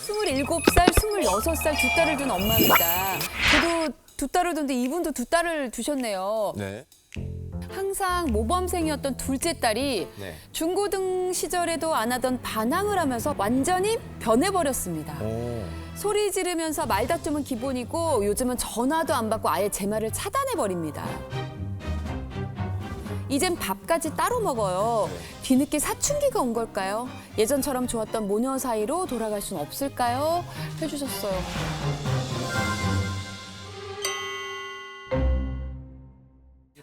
27살, 26살 두 딸을 둔 엄마입니다. 저도 두 딸을 뒀는데 이분도 두 딸을 두셨네요. 네. 항상 모범생이었던 둘째 딸이 네. 중고등 시절에도 안 하던 반항을 하면서 완전히 변해버렸습니다. 소리 지르면서 말다툼은 기본이고 요즘은 전화도 안 받고 아예 제 말을 차단해버립니다. 이젠 밥까지 따로 먹어요. 뒤늦게 사춘기가 온 걸까요? 예전처럼 좋았던 모녀 사이로 돌아갈 순 없을까요? 해주셨어요.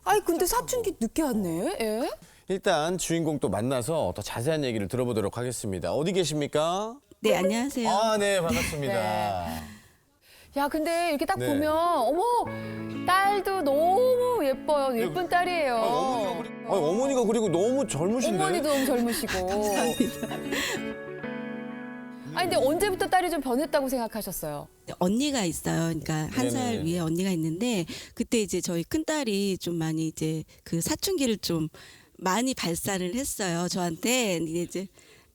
아니 근데 사춘기 늦게 왔네. 예? 일단 주인공 또 만나서 더 자세한 얘기를 들어보도록 하겠습니다. 어디 계십니까? 네, 안녕하세요. 아, 네, 반갑습니다. 야 근데 이렇게 딱 네. 보면 어머 딸도 너무 예뻐요. 예쁜 딸이에요. 어머니가 그리고 너무 젊으신데? 어머니도 너무 젊으시고. 아니 근데 언제부터 딸이 좀 변했다고 생각하셨어요? 언니가 있어요. 그러니까 한 살 네네. 위에 언니가 있는데 그때 이제 저희 큰 딸이 좀 많이 이제 그 사춘기를 좀 많이 발산을 했어요. 저한테 이제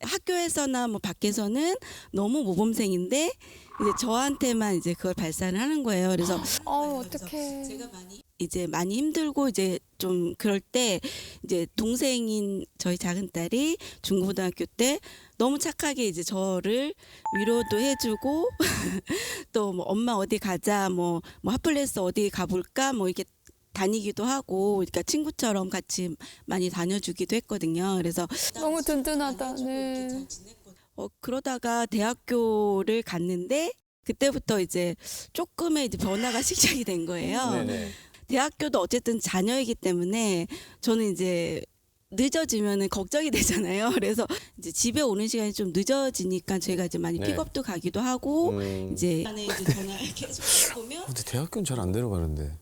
학교에서나 뭐 밖에서는 너무 모범생인데 이제 저한테만 이제 그걸 발산을 하는 거예요. 그래서 어떡해. 제가 많이 힘들고 이제 좀 그럴 때 이제 동생인 저희 작은 딸이 중고등학교 때 너무 착하게 이제 저를 위로도 해주고 또 뭐 엄마 어디 가자 뭐 핫플레스 어디 가볼까 뭐 이렇게 다니기도 하고 그러니까 친구처럼 같이 많이 다녀주기도 했거든요. 그래서 너무 든든하다. 네. 그러다가 대학교를 갔는데 그때부터 이제 조금의 이제 변화가 시작이 된 거예요. 네네. 대학교도 어쨌든 자녀이기 때문에 저는 이제 늦어지면은 걱정이 되잖아요. 그래서 이제 집에 오는 시간이 좀 늦어지니까 제가 이제 많이 네. 픽업도 가기도 하고 이제 전화를 계속 보면 근데 대학교는 잘 안 데려가는데.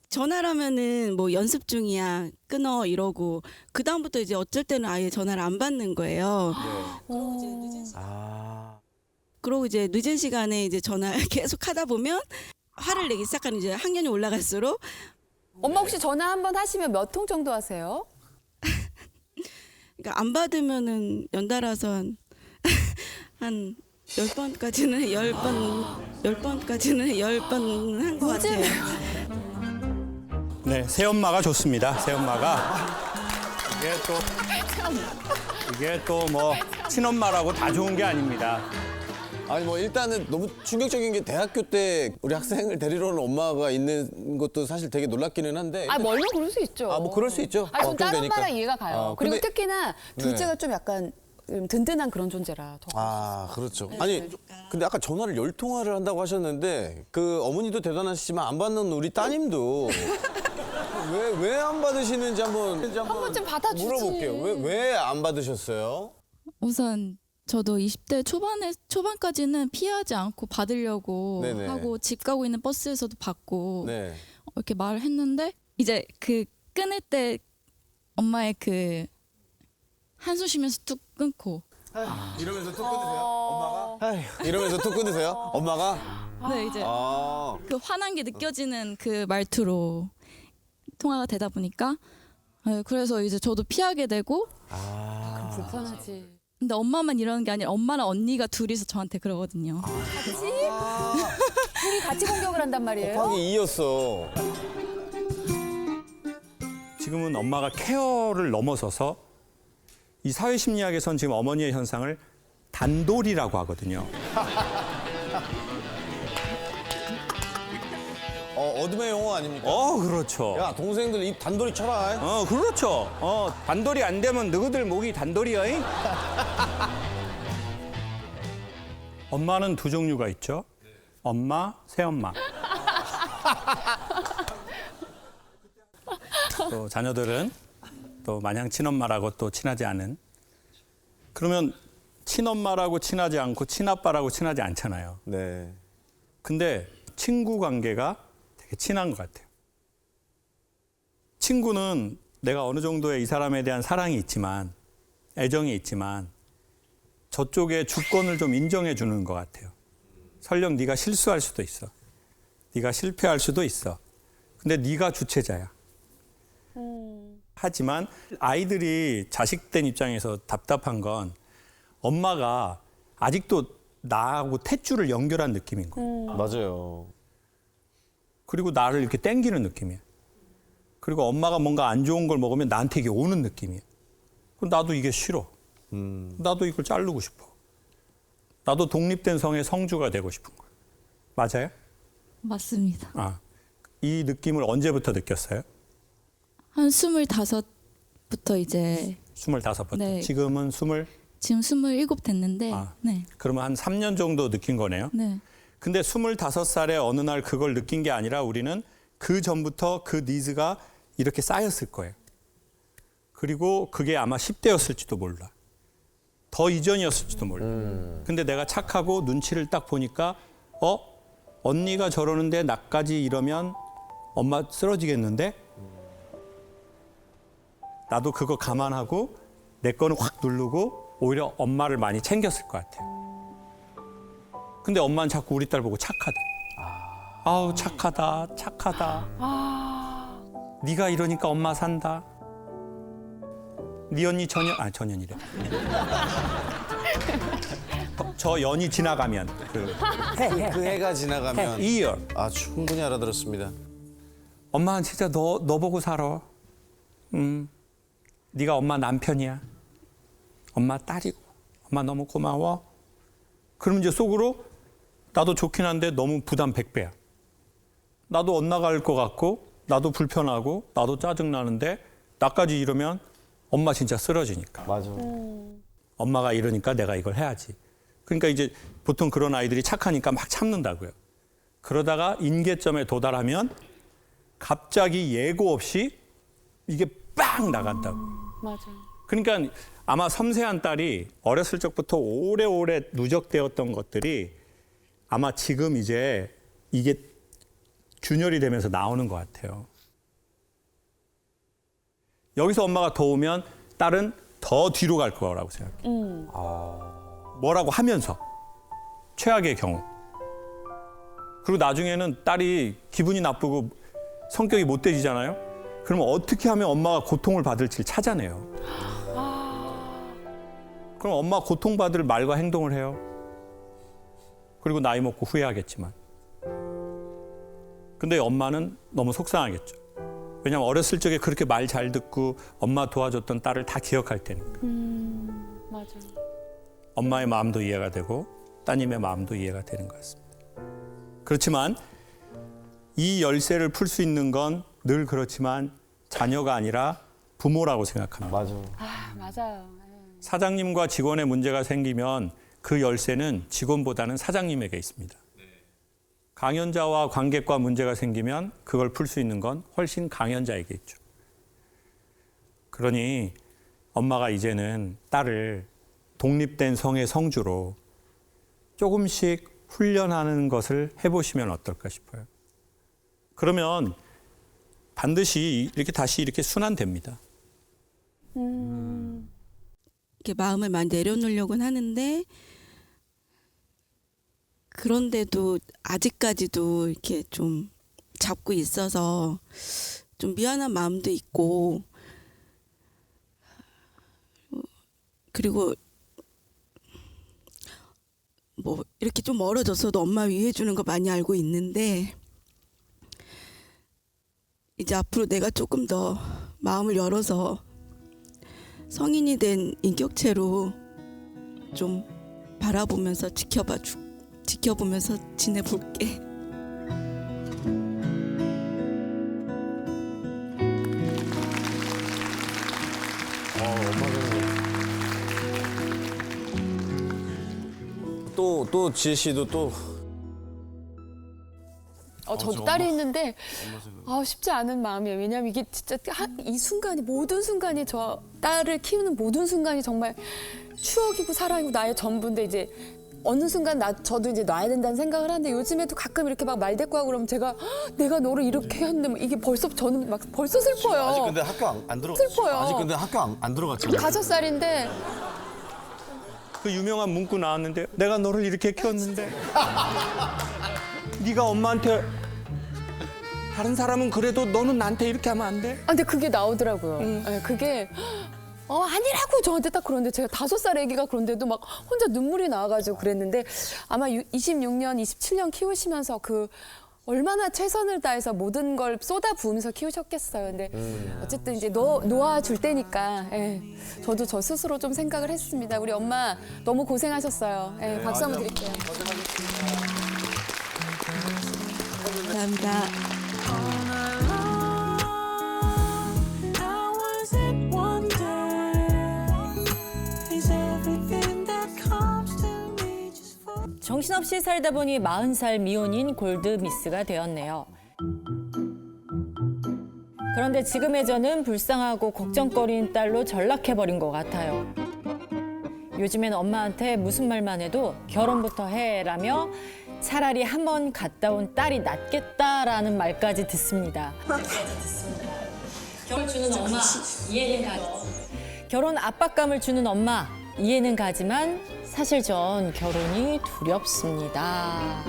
전화를 하면은 뭐 연습 중이야 끊어 이러고 그 다음부터 이제 어쩔 때는 아예 전화를 안 받는 거예요. 아. 그러고 이제 늦은 시간에 이제 전화를 계속 하다 보면 화를 내기 시작하는 이제 학년이 올라갈수록 엄마 혹시 전화 한 번 하시면 몇 통 정도 하세요? 그러니까 안 받으면은 연달아서 한 10번까지는 10번까지는 10번 한 것 같아요. 네, 새엄마가 좋습니다. 새엄마가 이게 또 뭐 친엄마라고 다 좋은 게 아닙니다. 아니 뭐 일단은 너무 충격적인 게 대학교 때 우리 학생을 데리러 오는 엄마가 있는 것도 사실 되게 놀랍기는 한데. 아 멀면 그럴 수 있죠. 뭐 그럴 수 있죠. 아, 전 좀 딸 되니까. 엄마라 이해가 가요. 아, 그리고 근데- 특히나 둘째가 좀 약간 든든한 그런 존재라 더. 아, 그렇죠. 아니, 근데 아까 전화를 10통화를 한다고 하셨는데 그 어머니도 대단하시지만 안 받는 우리 따님도 왜 안 받으시는지 한번 번쯤 받아주지. 물어볼게요. 왜 안 받으셨어요? 우선 저도 20대 초반까지는 피하지 않고 받으려고 네네. 하고 집 가고 있는 버스에서도 받고 네. 이렇게 말을 했는데 이제 그 끊을 때 엄마의 그 한숨 쉬면서 뚝 끊고 이러면서 툭 끊으세요? 엄마가? 이러면서 툭 끊으세요? 엄마가? 네 이제 아. 그 화난 게 느껴지는 그 말투로 통화가 되다 보니까 네, 그래서 이제 저도 피하게 되고 불편하지. 근데 엄마만 이러는 게 아니라 엄마랑 언니가 둘이서 저한테 그러거든요. 둘이 같이 공격을 한단 말이에요. 곱하기 2였어. 지금은 엄마가 케어를 넘어서서 이 사회심리학에선 지금 어머니의 현상을 단돌이라고 하거든요. 어둠의 용어 아닙니까? 그렇죠. 야, 동생들 입 단돌이 쳐라. 그렇죠. 단돌이 안 되면 너희들 목이 단돌이야. 엄마는 두 종류가 있죠. 엄마, 새엄마. 또 자녀들은 또 마냥 친엄마라고 또 친하지 않은. 그러면 친엄마라고 친하지 않고 친아빠라고 친하지 않잖아요. 네. 근데 친구 관계가 되게 친한 것 같아요. 친구는 내가 어느 정도의 이 사람에 대한 사랑이 있지만, 애정이 있지만 저쪽의 주권을 좀 인정해 주는 것 같아요. 설령 네가 실수할 수도 있어. 네가 실패할 수도 있어. 근데 네가 주체자야. 하지만 아이들이 자식된 입장에서 답답한 건 엄마가 아직도 나하고 탯줄을 연결한 느낌인 거예요. 맞아요. 그리고 나를 이렇게 땡기는 느낌이에요. 그리고 엄마가 뭔가 안 좋은 걸 먹으면 나한테 이게 오는 느낌이에요. 그럼 나도 이게 싫어. 나도 이걸 자르고 싶어. 나도 독립된 성의 성주가 되고 싶은 거예요. 맞아요? 맞습니다. 아, 이 느낌을 언제부터 느꼈어요? 한 25부터 이제 25부터. 네. 지금은 20? 지금 27 됐는데 아. 네. 그러면 한 3년 정도 느낀 거네요. 네. 근데 25살에 어느 날 그걸 느낀 게 아니라 우리는 그 전부터 그 니즈가 이렇게 쌓였을 거예요. 그리고 그게 아마 10대였을지도 몰라. 더 이전이었을지도 몰라. 근데 내가 착하고 눈치를 딱 보니까 언니가 저러는데 나까지 이러면 엄마 쓰러지겠는데? 나도 그거 감안하고 내 거는 확 누르고 오히려 엄마를 많이 챙겼을 것 같아요. 근데 엄마는 자꾸 우리 딸 보고 착하대. 아우 착하다, 착하다. 네가 이러니까 엄마 산다. 네 언니 전현이래. 저 연이 지나가면 그 해가 지나가면 year. 충분히 알아들었습니다. 엄마는 진짜 너 보고 살아. 네가 엄마 남편이야. 엄마 딸이고. 엄마 너무 고마워. 그럼 이제 속으로 나도 좋긴 한데 너무 부담 100배야. 나도 엇나갈 것 같고 나도 불편하고 나도 짜증나는데 나까지 이러면 엄마 진짜 쓰러지니까. 맞아. 엄마가 이러니까 내가 이걸 해야지. 그러니까 이제 보통 그런 아이들이 착하니까 막 참는다고요. 그러다가 인계점에 도달하면 갑자기 예고 없이 이게 빵 나간다고. 맞아. 그러니까 아마 섬세한 딸이 어렸을 적부터 오래오래 누적되었던 것들이 아마 지금 이제 이게 균열이 되면서 나오는 것 같아요. 여기서 엄마가 더 오면 딸은 더 뒤로 갈 거라고 생각해요. 뭐라고 하면서 최악의 경우. 그리고 나중에는 딸이 기분이 나쁘고 성격이 못돼지잖아요. 그러면 어떻게 하면 엄마가 고통을 받을지를 찾아내요. 그럼 엄마 고통받을 말과 행동을 해요. 그리고 나이 먹고 후회하겠지만. 근데 엄마는 너무 속상하겠죠. 왜냐하면 어렸을 적에 그렇게 말 잘 듣고 엄마 도와줬던 딸을 다 기억할 테니까. 맞아. 엄마의 마음도 이해가 되고 따님의 마음도 이해가 되는 것 같습니다. 그렇지만 이 열쇠를 풀 수 있는 건 늘 그렇지만 자녀가 아니라 부모라고 생각합니다. 맞아. 맞아요. 사장님과 직원의 문제가 생기면 그 열쇠는 직원보다는 사장님에게 있습니다. 강연자와 관객과 문제가 생기면 그걸 풀 수 있는 건 훨씬 강연자에게 있죠. 그러니 엄마가 이제는 딸을 독립된 성의 성주로 조금씩 훈련하는 것을 해보시면 어떨까 싶어요. 그러면 반드시 이렇게 다시 이렇게 순환됩니다. 이렇게 마음을 많이 내려놓으려고는 하는데 그런데도 아직까지도 이렇게 좀 잡고 있어서 좀 미안한 마음도 있고 그리고 뭐 이렇게 좀 멀어졌어도 엄마 위해 주는 거 많이 알고 있는데 이제 앞으로 내가 조금 더 마음을 열어서 성인이 된 인격체로 좀 바라보면서 지켜보면서 지내볼게. 또 지혜 씨도 또 저도 딸이 있는데 쉽지 않은 마음이에요. 왜냐하면 이게 진짜 이 순간이 모든 순간이 저 딸을 키우는 모든 순간이 정말 추억이고 사랑이고 나의 전부인데 이제 어느 순간 저도 이제 놔야 된다는 생각을 하는데 요즘에도 가끔 이렇게 막 말대꾸하고 그러면 제가 내가 너를 이렇게 했는데 뭐 이게 벌써 저는 막 벌써 슬퍼요. 아직 근데 학교 안 들어. 슬퍼요. 아직 근데 학교 안 들어갔잖아요. 5살인데 그 유명한 문구 나왔는데 내가 너를 이렇게 키웠는데 네가 엄마한테 다른 사람은 그래도 너는 나한테 이렇게 하면 안 돼? 근데 그게 나오더라고요. 네, 그게 아니라고 저한테 딱 그러는데 제가 5살 아기가 그런데도 막 혼자 눈물이 나와가지고 그랬는데 아마 26년, 27년 키우시면서 그 얼마나 최선을 다해서 모든 걸 쏟아 부으면서 키우셨겠어요. 근데 어쨌든 이제 놓아줄 때니까 예, 저도 저 스스로 좀 생각을 했습니다. 우리 엄마 너무 고생하셨어요. 예, 박수 한번 드릴게요. 감사합니다. 정신없이 살다 보니 40살 미혼인 골드미스가 되었네요. 그런데 지금의 저는 불쌍하고 걱정거리는 딸로 전락해버린 것 같아요. 요즘엔 엄마한테 무슨 말만 해도 결혼부터 해라며 차라리 한 번 갔다 온 딸이 낫겠다라는 말까지 듣습니다. 결혼 주는 엄마, 이해는 가지. 결혼 압박감을 주는 엄마, 이해는 가지만 사실 전 결혼이 두렵습니다.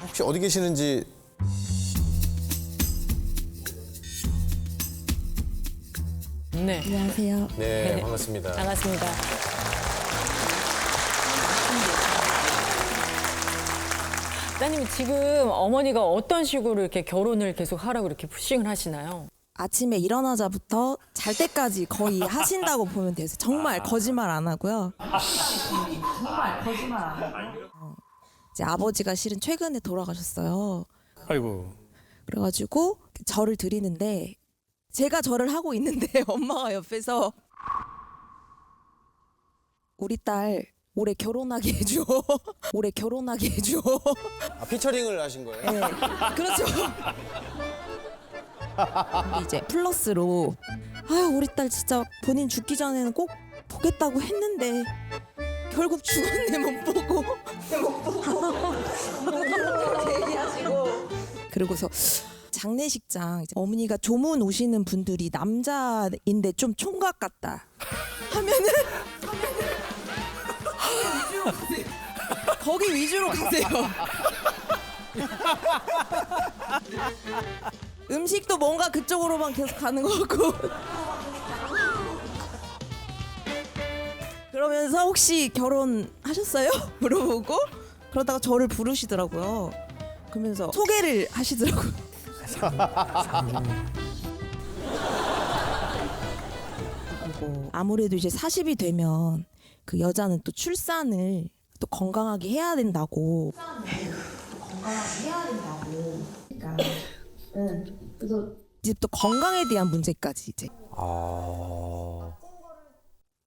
혹시 어디 계시는지 네, 안녕하세요. 네, 반갑습니다. 반갑습니다. 따님 지금 어머니가 어떤 식으로 이렇게 결혼을 계속 하라고 이렇게 푸싱을 하시나요? 아침에 일어나자부터 잘 때까지 거의 하신다고 보면 돼요. 정말 거짓말 안 하고요. 정말 거짓말 안 하고요. 이제 아버지가 실은 최근에 돌아가셨어요. 아이고. 그래가지고 절을 드리는데 제가 절을 하고 있는데 엄마가 옆에서 우리 딸 올해 결혼하게 해줘. 올해 결혼하게 해줘. 아, 피처링을 하신 거예요? 네, 그렇죠. 근데 이제 플러스로 아유 우리 딸 진짜 본인 죽기 전에는 꼭 보겠다고 했는데 결국 죽었네 못 보고 얘기하시고 그러고서 장례식장 이제 어머니가 조문 오시는 분들이 남자인데 좀 총각 같다 하면은 거기 위주로 가세요. 음식도 뭔가 그쪽으로만 계속 가는 것 같고 그러면서 혹시 결혼하셨어요? 물어보고 그러다가 저를 부르시더라고요. 그러면서 소개를 하시더라고요. 그리고 아무래도 이제 40이 되면 그 여자는 또 출산을 또 건강하게 해야 된다고. 그래서 이제 또 건강에 대한 문제까지 이제.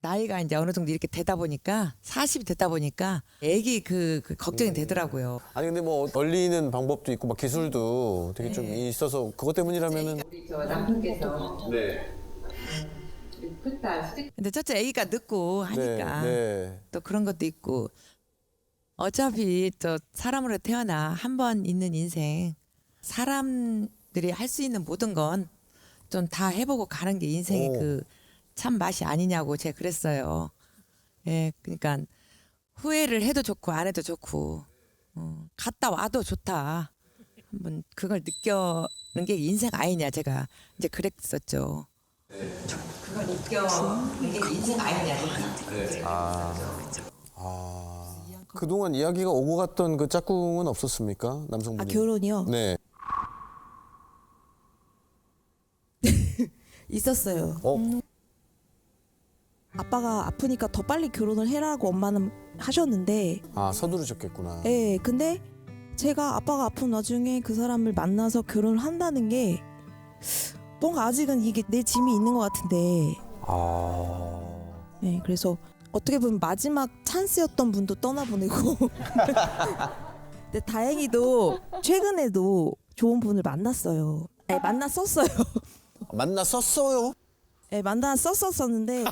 나이가 이제 어느 정도 이렇게 되다 보니까 40이 되다 보니까 애기 그 걱정이 되더라고요. 아니 근데 뭐 얼리는 방법도 있고 막 기술도 되게 좀 있어서 그것 때문이라면은 저 남편께서 네. 근데 첫째 애기가 늦고 하니까 네. 또 그런 것도 있고 어차피 또 사람으로 태어나 한 번 있는 인생 사람들이 할 수 있는 모든 건 좀 다 해보고 가는 게 인생의 오. 그 참 맛이 아니냐고 제가 그랬어요. 예, 그러니까 후회를 해도 좋고 안 해도 좋고 갔다 와도 좋다. 한번 그걸 느껴는 게 인생 아니냐 제가 이제 그랬었죠. 그걸 느껴는 게 인생 아니냐 제가. 그동안 이야기가 오고 갔던 그 짝꿍은 없었습니까? 남성분이. 결혼이요? 네. 있었어요. 아빠가 아프니까 더 빨리 결혼을 해라고 엄마는 하셨는데 서두르셨겠구나. 예, 근데 제가 아빠가 아픈 와중에 그 사람을 만나서 결혼을 한다는 게 뭔가 아직은 이게 내 짐이 있는 것 같은데 네, 그래서 어떻게 보면 마지막 찬스였던 분도 떠나보내고 근데 다행히도 최근에도 좋은 분을 만났어요. 아니, 만났었어요. 만났었어요? 네, 만났었었는데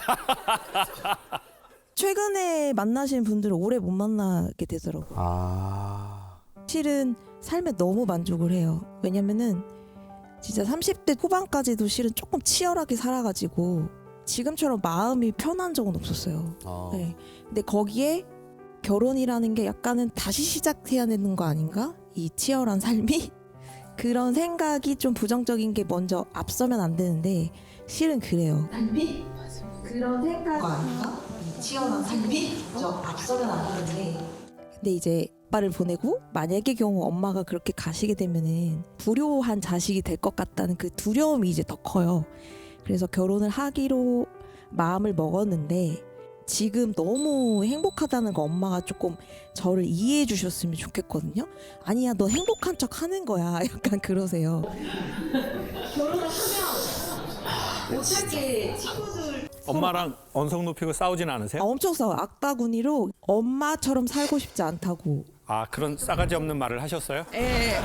최근에 만나신 분들은 오래 못 만나게 되더라고요. 실은 삶에 너무 만족을 해요. 왜냐면은 진짜 30대 후반까지도 실은 조금 치열하게 살아가지고 지금처럼 마음이 편한 적은 없었어요. 네. 근데 거기에 결혼이라는 게 약간은 다시 시작해야 되는 거 아닌가? 이 치열한 삶이 그런 생각이 좀 부정적인 게 먼저 앞서면 안 되는데 실은 그래요. 삶이? 그런 생각 아닌가? 치열한 삶이? 저 앞서면 안 되는데. 근데 이제 아빠를 보내고 만약의 경우 엄마가 그렇게 가시게 되면은 불효한 자식이 될 것 같다는 그 두려움이 이제 더 커요. 그래서 결혼을 하기로 마음을 먹었는데 지금 너무 행복하다는 거 엄마가 조금 저를 이해해 주셨으면 좋겠거든요. 아니야 너 행복한 척 하는 거야 약간 그러세요. 결혼을 하면 못하게 친구들 엄마랑 언성 높이고 싸우진 않으세요? 엄청 싸워. 악바구니로 엄마처럼 살고 싶지 않다고. 아, 그런 싸가지 없는 말을 하셨어요? 예.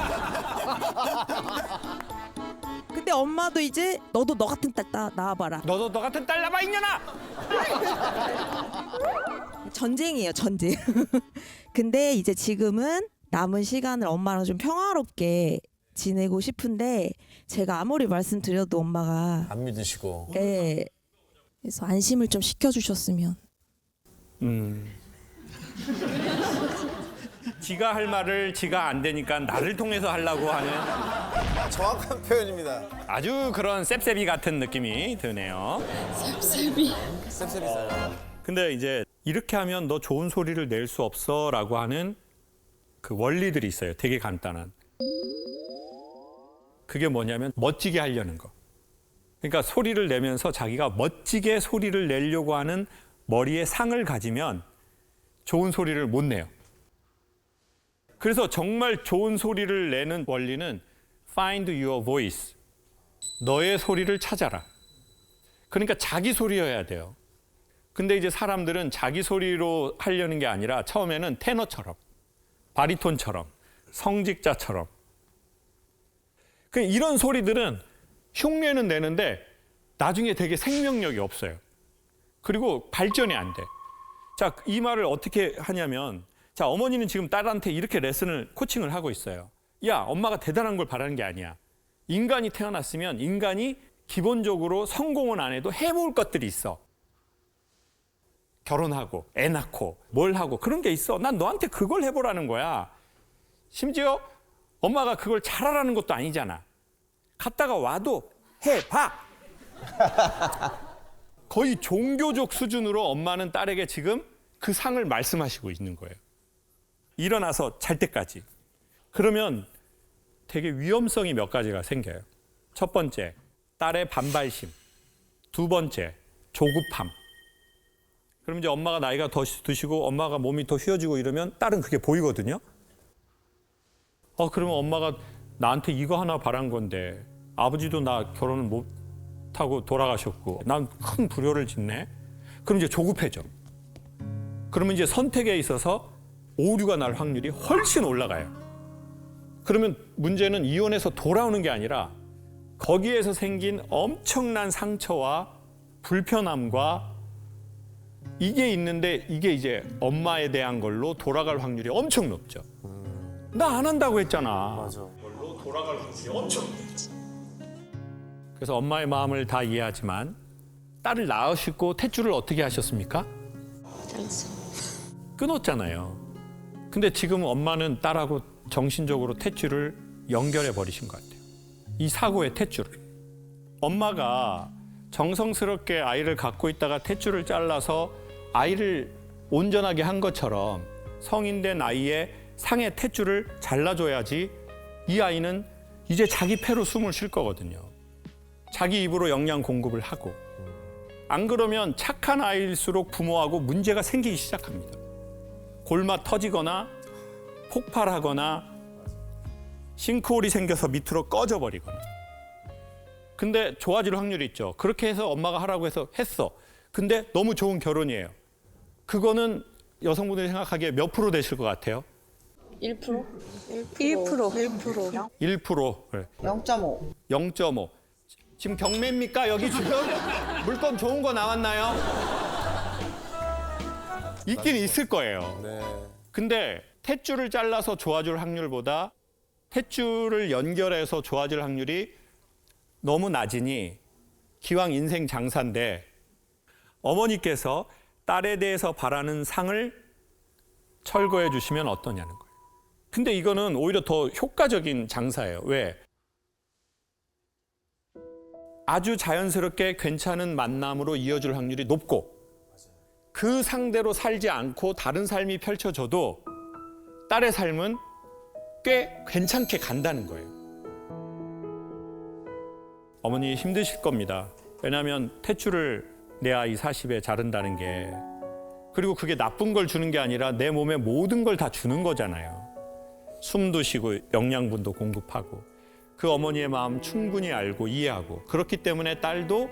근데 엄마도 이제 너도 너 같은 딸 낳아봐라. 너도 너 같은 딸 낳아 있냐나! 전쟁이에요 전쟁. 근데 이제 지금은 남은 시간을 엄마랑 좀 평화롭게 지내고 싶은데 제가 아무리 말씀드려도 엄마가 안 믿으시고. 예. 그래서 안심을 좀 시켜주셨으면. 지가 할 말을 지가 안 되니까 나를 통해서 하려고 하는 정확한 표현입니다. 아주 그런 셉셉이 같은 느낌이 드네요. 셉셉이세요. 근데 이제 이렇게 하면 너 좋은 소리를 낼 수 없어라고 하는 그 원리들이 있어요. 되게 간단한. 그게 뭐냐면 멋지게 하려는 거. 그러니까 소리를 내면서 자기가 멋지게 소리를 내려고 하는 머리에 상을 가지면 좋은 소리를 못 내요. 그래서 정말 좋은 소리를 내는 원리는 find your voice. 너의 소리를 찾아라. 그러니까 자기 소리여야 돼요. 근데 이제 사람들은 자기 소리로 하려는 게 아니라 처음에는 테너처럼, 바리톤처럼, 성직자처럼. 이런 소리들은 흉내는 내는데 나중에 되게 생명력이 없어요. 그리고 발전이 안 돼. 자, 이 말을 어떻게 하냐면, 자, 어머니는 지금 딸한테 이렇게 레슨을, 코칭을 하고 있어요. 야, 엄마가 대단한 걸 바라는 게 아니야. 인간이 태어났으면 인간이 기본적으로 성공은 안 해도 해볼 것들이 있어. 결혼하고, 애 낳고, 뭘 하고, 그런 게 있어. 난 너한테 그걸 해보라는 거야. 심지어 엄마가 그걸 잘하라는 것도 아니잖아. 갔다가 와도 해봐. 거의 종교적 수준으로 엄마는 딸에게 지금 그 상을 말씀하시고 있는 거예요. 일어나서 잘 때까지. 그러면 되게 위험성이 몇 가지가 생겨요. 첫 번째, 딸의 반발심. 두 번째, 조급함. 그럼 이제 엄마가 나이가 더 드시고 엄마가 몸이 더 휘어지고 이러면 딸은 그게 보이거든요. 그러면 엄마가 나한테 이거 하나 바란 건데 아버지도 나 결혼을 못하고 돌아가셨고 난 큰 불효를 짓네. 그럼 이제 조급해져. 그러면 이제 선택에 있어서 오류가 날 확률이 훨씬 올라가요. 그러면 문제는 이혼해서 돌아오는 게 아니라 거기에서 생긴 엄청난 상처와 불편함과 이게 있는데 이게 이제 엄마에 대한 걸로 돌아갈 확률이 엄청 높죠. 나 안 한다고 했잖아. 맞아. 걸로 돌아갈 확률이 엄청 높죠. 그래서 엄마의 마음을 다 이해하지만 딸을 낳으시고 탯줄을 어떻게 하셨습니까? 끊었잖아요. 근데 지금 엄마는 딸하고 정신적으로 탯줄을 연결해 버리신 것 같아요. 이 사고의 탯줄을. 엄마가 정성스럽게 아이를 갖고 있다가 탯줄을 잘라서 아이를 온전하게 한 것처럼 성인된 아이의 상의 탯줄을 잘라줘야지 이 아이는 이제 자기 폐로 숨을 쉴 거거든요. 자기 입으로 영양 공급을 하고. 안 그러면 착한 아이일수록 부모하고 문제가 생기기 시작합니다. 골마 터지거나 폭발하거나 싱크홀이 생겨서 밑으로 꺼져버리거나. 근데 좋아질 확률이 있죠. 그렇게 해서 엄마가 하라고 해서 했어. 근데 너무 좋은 결혼이에요. 그거는 여성분들이 생각하기에 몇 프로 되실 것 같아요? 1%? 1%. 그래. 0.5. 0.5. 지금 경매입니까? 여기 지금 물건 좋은 거 나왔나요? 있긴 있을 거예요. 네. 근데 탯줄을 잘라서 좋아질 확률보다 탯줄을 연결해서 좋아질 확률이 너무 낮으니 기왕 인생 장사인데 어머니께서 딸에 대해서 바라는 상을 철거해 주시면 어떠냐는 거예요. 근데 이거는 오히려 더 효과적인 장사예요. 왜? 아주 자연스럽게 괜찮은 만남으로 이어질 확률이 높고 그 상대로 살지 않고 다른 삶이 펼쳐져도 딸의 삶은 꽤 괜찮게 간다는 거예요. 어머니 힘드실 겁니다. 왜냐하면 탯줄을 내 아이 40에 자른다는 게 그리고 그게 나쁜 걸 주는 게 아니라 내 몸에 모든 걸 다 주는 거잖아요. 숨도 쉬고 영양분도 공급하고 그 어머니의 마음 충분히 알고 이해하고 그렇기 때문에 딸도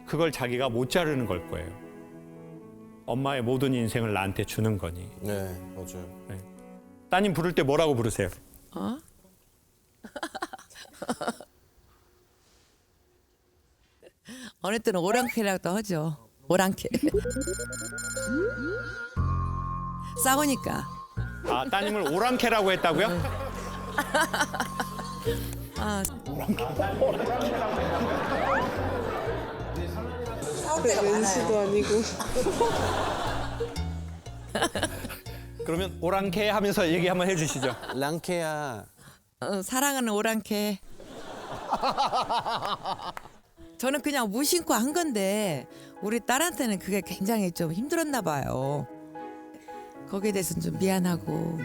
그걸 자기가 못 자르는 걸 거예요. 엄마의 모든 인생을 나한테 주는 거니. 네, 맞아요. 네. 따님 부를 때 뭐라고 부르세요? 어? 어느 때는 오랑캐라고도 하죠. 오랑캐. 싸우니까. 아, 따님을 오랑캐라고 했다고요? 아, 왼수도 아니고. 그러면 오랑캐 하면서 얘기 한번 해주시죠. 랑케야. 사랑하는 오랑캐. 저는 그냥 무심코 한 건데 우리 딸한테는 그게 굉장히 좀 힘들었나 봐요. 거기에 대해서는 좀 미안하고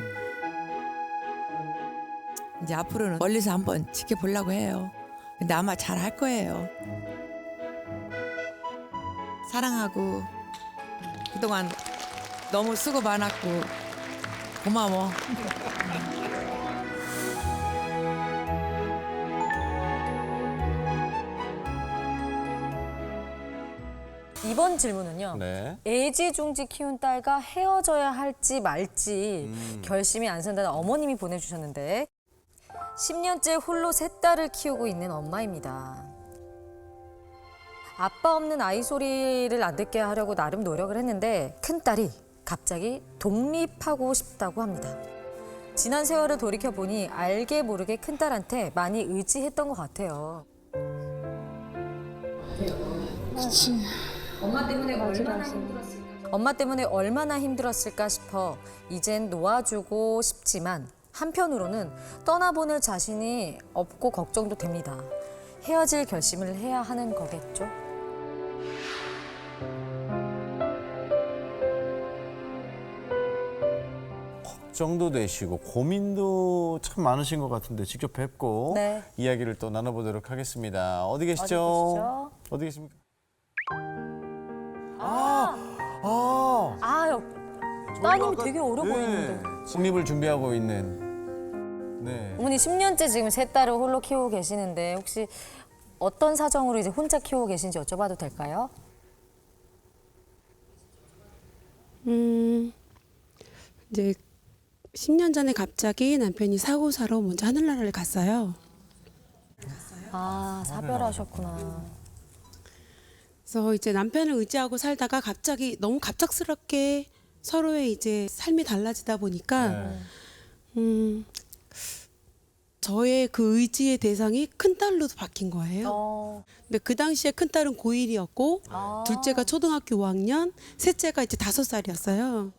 이제 앞으로는 멀리서 한번 지켜보려고 해요. 근데 아마 잘 할 거예요. 사랑하고 그동안 너무 수고 많았고 고마워. 이번 질문은요. 네. 애지중지 키운 딸과 헤어져야 할지 말지 결심이 안 선다는 어머님이 보내주셨는데 10년째 홀로 세 딸을 키우고 있는 엄마입니다. 아빠 없는 아이 소리를 안 듣게 하려고 나름 노력을 했는데 큰딸이 갑자기 독립하고 싶다고 합니다. 지난 세월을 돌이켜보니 알게 모르게 큰딸한테 많이 의지했던 것 같아요. 엄마 때문에 얼마나 힘들었을까 싶어 이젠 놓아주고 싶지만 한편으로는 떠나보낼 자신이 없고 걱정도 됩니다. 헤어질 결심을 해야 하는 거겠죠? 걱정도 되시고 고민도 참 많으신 것 같은데 직접 뵙고 네. 이야기를 또 나눠보도록 하겠습니다. 어디 계시죠? 계시죠? 어디 계십니까? 따님이 되게 어려 보이는데. 독립을 준비하고 있는. 네. 어머니 10년째 지금 세 딸을 홀로 키우고 계시는데 혹시 어떤 사정으로 이제 혼자 키우고 계신지 여쭤봐도 될까요? 이제 10년 전에 갑자기 남편이 사고사로 먼저 하늘나라를 갔어요. 아, 사별하셨구나. 그래서 이제 남편을 의지하고 살다가 갑자기 너무 갑작스럽게 서로의 이제 삶이 달라지다 보니까 저의 그 의지의 대상이 큰딸로도 바뀐 거예요. 근데 그 당시에 큰딸은 고1이었고 둘째가 초등학교 5학년, 셋째가 이제 5살이었어요.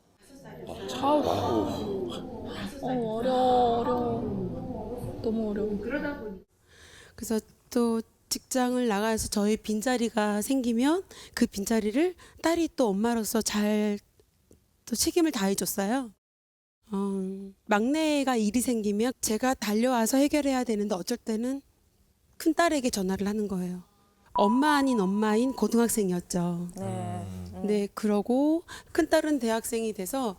어려워. 너무 어려워. 그래서 또 직장을 나가서 저의 빈자리가 생기면 그 빈자리를 딸이 또 엄마로서 잘 또 책임을 다해줬어요. 막내가 일이 생기면 제가 달려와서 해결해야 되는데 어쩔 때는 큰 딸에게 전화를 하는 거예요. 엄마 아닌 엄마인 고등학생이었죠. 네, 그러고 큰 딸은 대학생이 돼서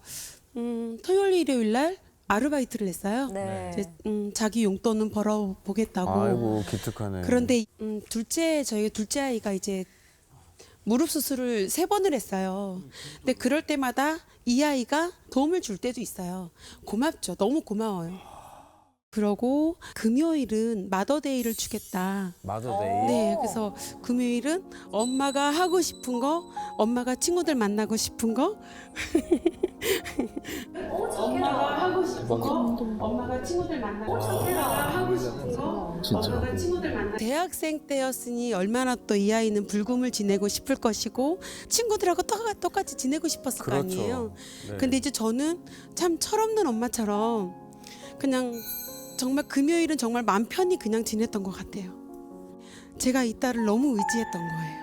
토요일 일요일 날 아르바이트를 했어요. 네. 이제, 자기 용돈은 벌어보겠다고. 아이고 기특하네. 그런데 저희 둘째 아이가 이제 무릎 수술을 3번을 했어요. 근데 그럴 때마다 이 아이가 도움을 줄 때도 있어요. 고맙죠. 너무 고마워요. 그러고 금요일은 마더데이를 주겠다. 마더데이. 네, 그래서 금요일은 엄마가 하고 싶은 거, 엄마가 친구들 만나고 싶은 거, 엄마가 하고 싶은 거, 엄마가 친구들 만나고 하고 싶은 거, 엄마가 친구들 만나. 대학생 때였으니 얼마나 또 이 아이는 불금을 지내고 싶을 것이고 친구들하고 똑같이 지내고 싶었을 거 그렇죠. 아니에요. 네. 근데 이제 저는 참 철없는 엄마처럼. 그냥 정말 금요일은 정말 맘 편히 그냥 지냈던 것 같아요. 제가 이 딸을 너무 의지했던 거예요.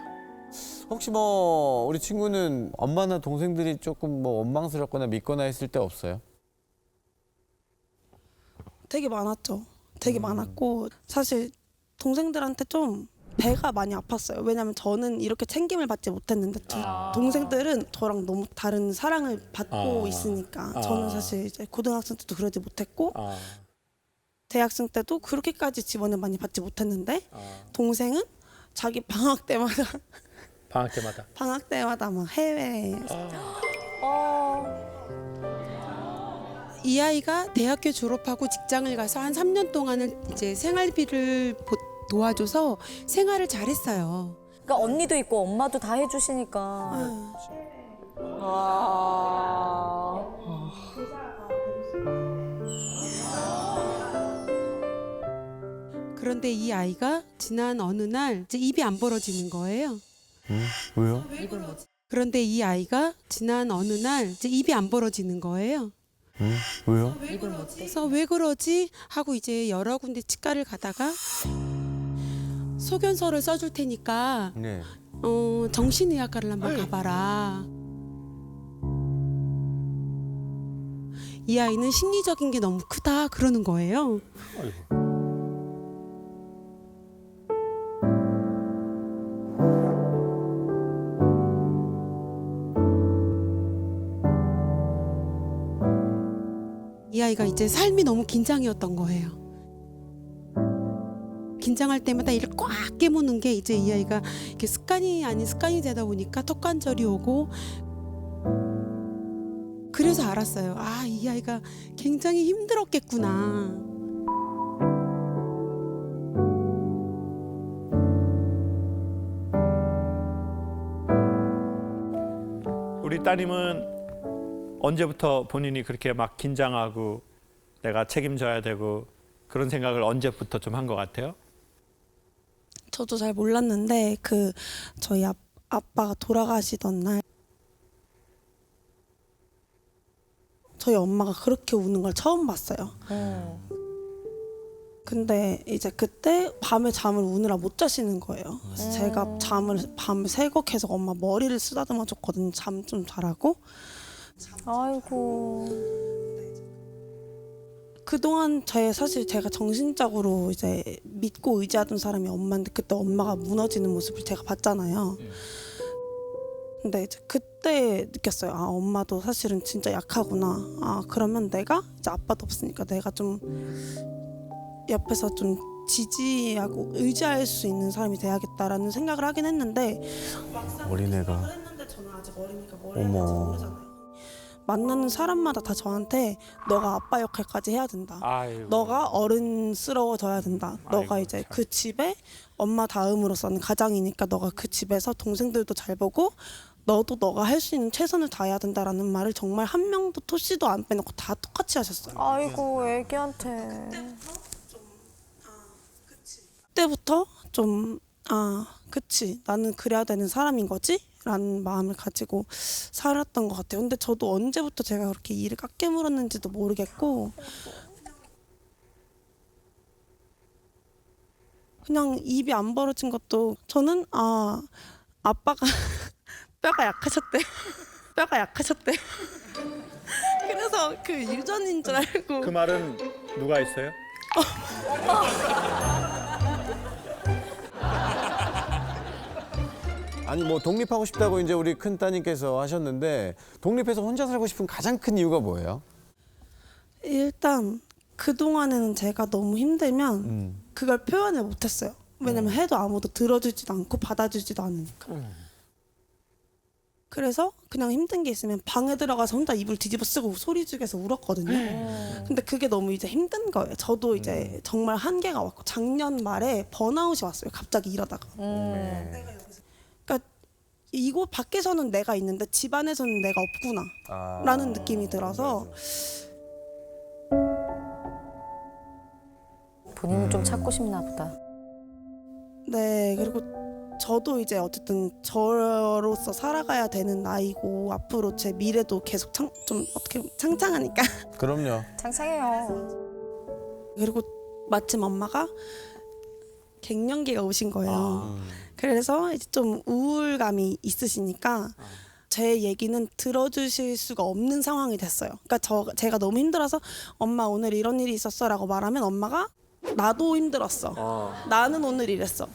혹시 뭐 우리 친구는 엄마나 동생들이 조금 뭐 원망스럽거나 믿거나 했을 때 없어요? 되게 많았죠. 되게 많았고 사실 동생들한테 좀 배가 많이 아팠어요. 왜냐면 저는 이렇게 챙김을 받지 못했는데 제 동생들은 저랑 너무 다른 사랑을 받고 있으니까 저는 사실 이제 고등학생 때도 그러지 못했고 대학생 때도 그렇게까지 지원을 많이 받지 못했는데 동생은 자기 방학 때마다 막 해외에 이 아이가 대학교 졸업하고 직장을 가서 한 3년 동안은 이제 생활비를 도와줘서 생활을 잘했어요. 그러니까 언니도 있고 엄마도 다 해주시니까. 그런데 이 아이가 지난 어느 날 이제 입이 안 벌어지는 거예요. 왜요? 그런데 이 아이가 지난 어느 날 이제 입이 안 벌어지는 거예요. 왜요? 그래서 왜 그러지 하고 이제 여러 군데 치과를 가다가 소견서를 써줄 테니까 네. 정신의학과를 한번 가봐라. 이 아이는 심리적인 게 너무 크다 그러는 거예요. 이 아이가 이제 삶이 너무 긴장이었던 거예요. 긴장할 때마다 이를 꽉 깨무는 게 이제 이 아이가 이렇게 습관이 아닌 습관이 되다 보니까 턱관절이 오고 그래서 알았어요. 아, 이 아이가 굉장히 힘들었겠구나. 우리 따님은 언제부터 본인이 그렇게 막 긴장하고 내가 책임져야 되고 그런 생각을 언제부터 좀 한 것 같아요? 저도 잘 몰랐는데 그 저희 아빠가 돌아가시던 날 저희 엄마가 그렇게 우는 걸 처음 봤어요. 근데 이제 그때 밤에 잠을 우느라 못 자시는 거예요. 그래서 제가 잠을 밤에 새고 계속 엄마 머리를 쓰다듬어 줬거든요. 잠 좀 자라고. 아이고. 그동안 사실 제가 정신적으로 이제 믿고 의지하던 사람이 엄마인데 그때 엄마가 무너지는 모습을 제가 봤잖아요. 근데 이제 그때 느꼈어요. 아, 엄마도 사실은 진짜 약하구나. 아, 그러면 내가 이제 아빠도 없으니까 내가 좀 옆에서 좀 지지하고 의지할 수 있는 사람이 돼야겠다라는 생각을 하긴 했는데 어린애가. 그랬는데 저는 아직 어리니까 뭘 해야 될지 모르잖아요. 만나는 사람마다 다 저한테 너가 아빠 역할까지 해야 된다. 아이고. 너가 어른스러워져야 된다. 너가 아이고, 이제 참. 그 집에 엄마 다음으로서는 가장이니까 너가 그 집에서 동생들도 잘 보고 너도 너가 할 수 있는 최선을 다해야 된다라는 말을 정말 한 명도 토시도 안 빼놓고 다 똑같이 하셨어요. 아이고 애기한테. 그때부터 좀 그치 나는 그래야 되는 사람인 거지? 라는 마음을 가지고 살았던 것 같아요. 근데 저도 언제부터 제가 그렇게 이를 깎게 물었는지도 모르겠고 그냥 입이 안 벌어진 것도 저는 아빠가 뼈가 약하셨대. 뼈가 약하셨대. 그래서 그 유전인 줄 알고 그 말은 누가 했어요? 아니 뭐 독립하고 싶다고 이제 우리 큰 따님께서 하셨는데 독립해서 혼자 살고 싶은 가장 큰 이유가 뭐예요? 일단 그동안에는 제가 너무 힘들면 그걸 표현을 못했어요. 왜냐면 해도 아무도 들어주지도 않고 받아주지도 않으니까. 그래서 그냥 힘든 게 있으면 방에 들어가서 혼자 이불 뒤집어 쓰고 소리 죽여서 울었거든요. 근데 그게 너무 이제 힘든 거예요. 저도 이제 정말 한계가 왔고 작년 말에 번아웃이 왔어요. 갑자기 이러다가. 그러니까 이곳 밖에서는 내가 있는데 집 안에서는 내가 없구나 라는 느낌이 들어서 본인은 좀 찾고 싶나 보다. 네, 그리고 저도 이제 어쨌든 저로서 살아가야 되는 나이고 앞으로 제 미래도 계속 좀 어떻게 보면 창창하니까 그럼요. 창창해요. 그리고 마침 엄마가 갱년기가 오신 거예요. 그래서 이제 좀 우울감이 있으시니까 제 얘기는 들어주실 수가 없는 상황이 됐어요. 그러니까 제가 너무 힘들어서 엄마 오늘 이런 일이 있었어라고 말하면 엄마가 나도 힘들었어. 나는 오늘 이랬어.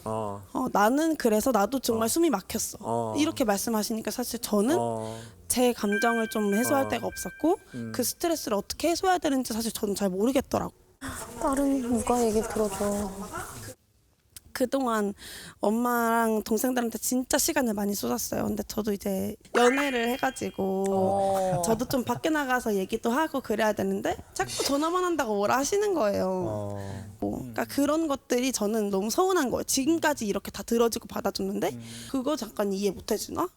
나는 그래서 나도 정말 숨이 막혔어. 이렇게 말씀하시니까 사실 저는 제 감정을 좀 해소할 데가 없었고 그 스트레스를 어떻게 해소해야 되는지 사실 저는 잘 모르겠더라고. 다른 누가 얘기 들어줘. 그동안 엄마랑 동생들한테 진짜 시간을 많이 쏟았어요. 근데 저도 이제 연애를 해가지고 저도 좀 밖에 나가서 얘기도 하고 그래야 되는데 자꾸 전화만 한다고 뭐라 하시는 거예요. 그러니까 그런 것들이 저는 너무 서운한 거예요. 지금까지 이렇게 다 들어주고 받아줬는데 그거 잠깐 이해 못 해주나?